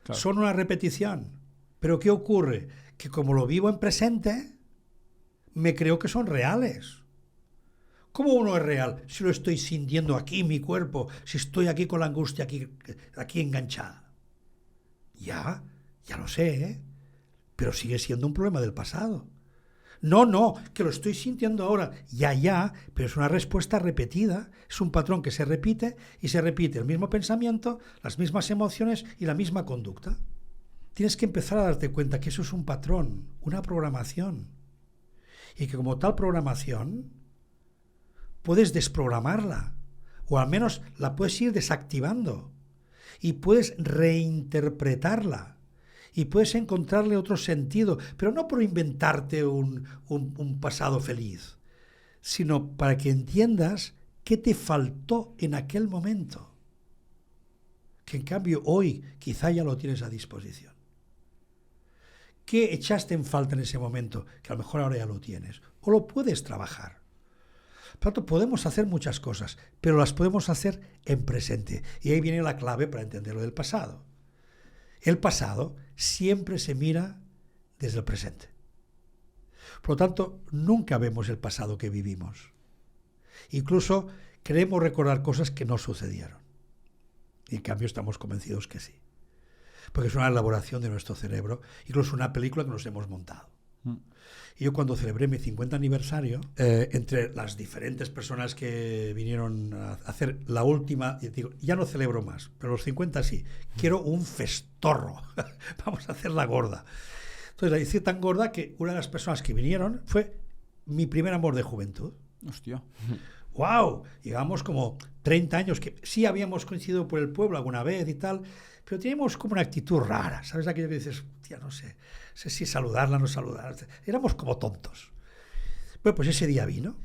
Claro. Son una repetición. Pero ¿qué ocurre? Que como lo vivo en presente, me creo que son reales. ¿Cómo uno es real? Si lo estoy sintiendo aquí en mi cuerpo, si estoy aquí con la angustia aquí enganchada. Ya lo sé, ¿eh? Pero sigue siendo un problema del pasado. No, que lo estoy sintiendo ahora. Ya, pero es una respuesta repetida. Es un patrón que se repite y se repite el mismo pensamiento, las mismas emociones y la misma conducta. Tienes que empezar a darte cuenta que eso es un patrón, una programación. Y que como tal programación, puedes desprogramarla. O al menos la puedes ir desactivando. Y puedes reinterpretarla. Y puedes encontrarle otro sentido, pero no por inventarte un pasado feliz, sino para que entiendas qué te faltó en aquel momento, que en cambio hoy quizá ya lo tienes a disposición. ¿Qué echaste en falta en ese momento, que a lo mejor ahora ya lo tienes? O lo puedes trabajar. Por lo tanto, podemos hacer muchas cosas, pero las podemos hacer en presente. Y ahí viene la clave para entender lo del pasado. El pasado siempre se mira desde el presente. Por lo tanto, nunca vemos el pasado que vivimos. Incluso queremos recordar cosas que no sucedieron. Y en cambio estamos convencidos que sí. Porque es una elaboración de nuestro cerebro, incluso una película que nos hemos montado. Y yo cuando celebré mi 50 aniversario, entre las diferentes personas que vinieron a hacer la última, digo, ya no celebro más, pero los 50 sí, quiero un festorro, vamos a hacerla gorda. Entonces la hice tan gorda que una de las personas que vinieron fue mi primer amor de juventud. Hostia. ¡Wow! Llevamos como 30 años, que sí habíamos coincidido por el pueblo alguna vez y tal, pero teníamos como una actitud rara, ¿sabes? Aquello que dices, tía, no sé si saludarla o no saludarla. Éramos como tontos. Bueno, pues ese día vino.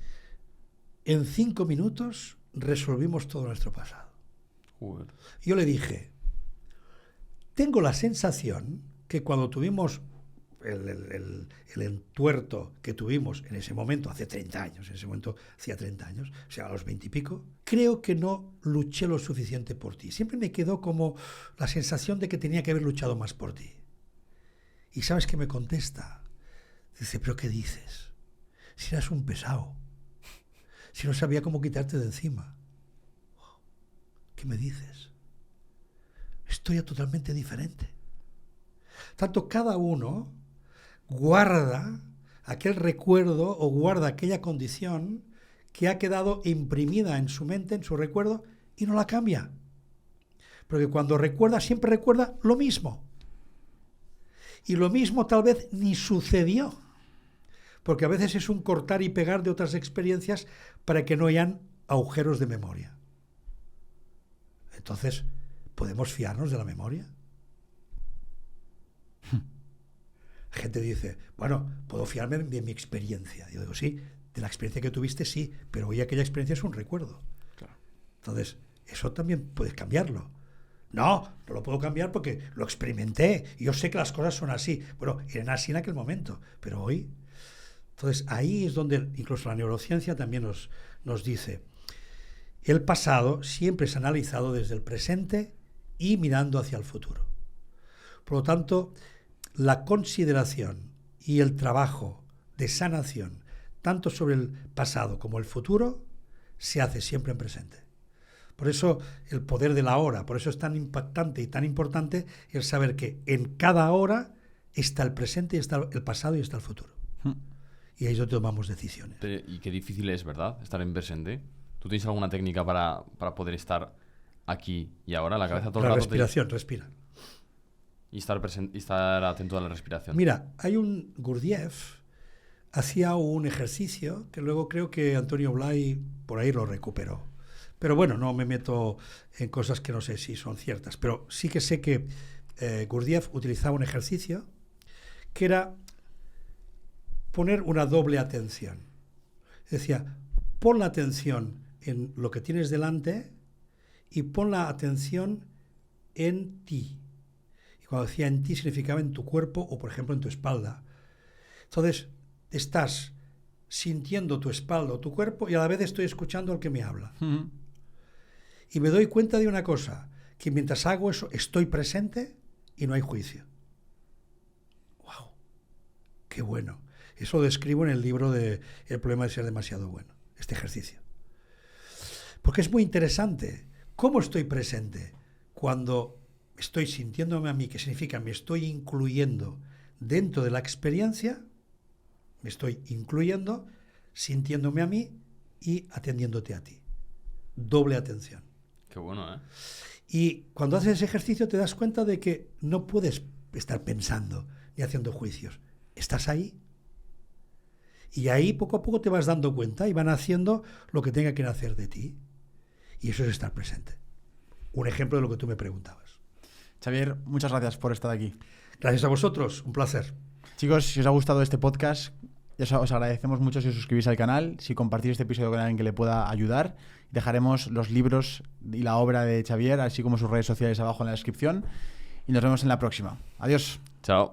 En 5 minutos resolvimos todo nuestro pasado. Joder. Yo le dije, tengo la sensación que cuando tuvimos el entuerto que tuvimos en ese momento, hace 30 años, en ese momento hacía 30 años, o sea, a los 20 y pico, creo que no luché lo suficiente por ti. Siempre me quedó como la sensación de que tenía que haber luchado más por ti. ¿Y sabes qué me contesta? Dice, ¿pero qué dices? Si eras un pesado, si no sabía cómo quitarte de encima. ¿Qué me dices? Estoy totalmente diferente. Tanto cada uno guarda aquel recuerdo o guarda aquella condición que ha quedado imprimida en su mente, en su recuerdo, y no la cambia. Porque cuando recuerda, siempre recuerda lo mismo. Y lo mismo tal vez ni sucedió. Porque a veces es un cortar y pegar de otras experiencias para que no hayan agujeros de memoria. Entonces, ¿podemos fiarnos de la memoria? La gente dice, bueno, puedo fiarme de mi experiencia. Yo digo, sí, de la experiencia que tuviste, sí, pero hoy aquella experiencia es un recuerdo. Claro. Entonces, eso también puedes cambiarlo. No lo puedo cambiar porque lo experimenté. Yo sé que las cosas son así. Bueno, eran así en aquel momento, pero hoy... Entonces, ahí es donde incluso la neurociencia también nos dice, el pasado siempre es analizado desde el presente y mirando hacia el futuro. Por lo tanto, la consideración y el trabajo de sanación, tanto sobre el pasado como el futuro, se hace siempre en presente. Por eso el poder de la hora, por eso es tan impactante y tan importante el saber que en cada hora está el presente, y está el pasado y está el futuro. Y ahí es donde tomamos decisiones. Y qué difícil es, ¿verdad? Estar en presente. ¿Tú tienes alguna técnica para poder estar aquí y ahora? La cabeza todo el La rato respiración, respira. Y estar atento a la respiración. Mira, hay un Gurdjieff, hacía un ejercicio que luego creo que Antonio Blay por ahí lo recuperó. Pero bueno, no me meto en cosas que no sé si son ciertas. Pero sí que sé que Gurdjieff utilizaba un ejercicio que era poner una doble atención. Decía, pon la atención en lo que tienes delante y pon la atención en ti. Y cuando decía en ti significaba en tu cuerpo o, por ejemplo, en tu espalda. Entonces, estás sintiendo tu espalda o tu cuerpo y a la vez estoy escuchando al que me habla. Y me doy cuenta de una cosa, que mientras hago eso estoy presente y no hay juicio. ¡Wow! ¡Qué bueno! Eso lo describo en el libro de El problema de ser demasiado bueno, este ejercicio. Porque es muy interesante. ¿Cómo estoy presente? Cuando estoy sintiéndome a mí, que significa me estoy incluyendo dentro de la experiencia, me estoy incluyendo, sintiéndome a mí y atendiéndote a ti. Doble atención. Qué bueno, ¿eh? Y cuando haces ese ejercicio te das cuenta de que no puedes estar pensando ni haciendo juicios. Estás ahí. Y ahí poco a poco te vas dando cuenta y van haciendo lo que tenga que hacer de ti. Y eso es estar presente. Un ejemplo de lo que tú me preguntabas. Xavier, muchas gracias por estar aquí. Gracias a vosotros, un placer. Chicos, si os ha gustado este podcast, os agradecemos mucho si os suscribís al canal, si compartís este episodio con alguien que le pueda ayudar. Dejaremos los libros y la obra de Xavier, así como sus redes sociales abajo en la descripción. Y nos vemos en la próxima. Adiós. Chao.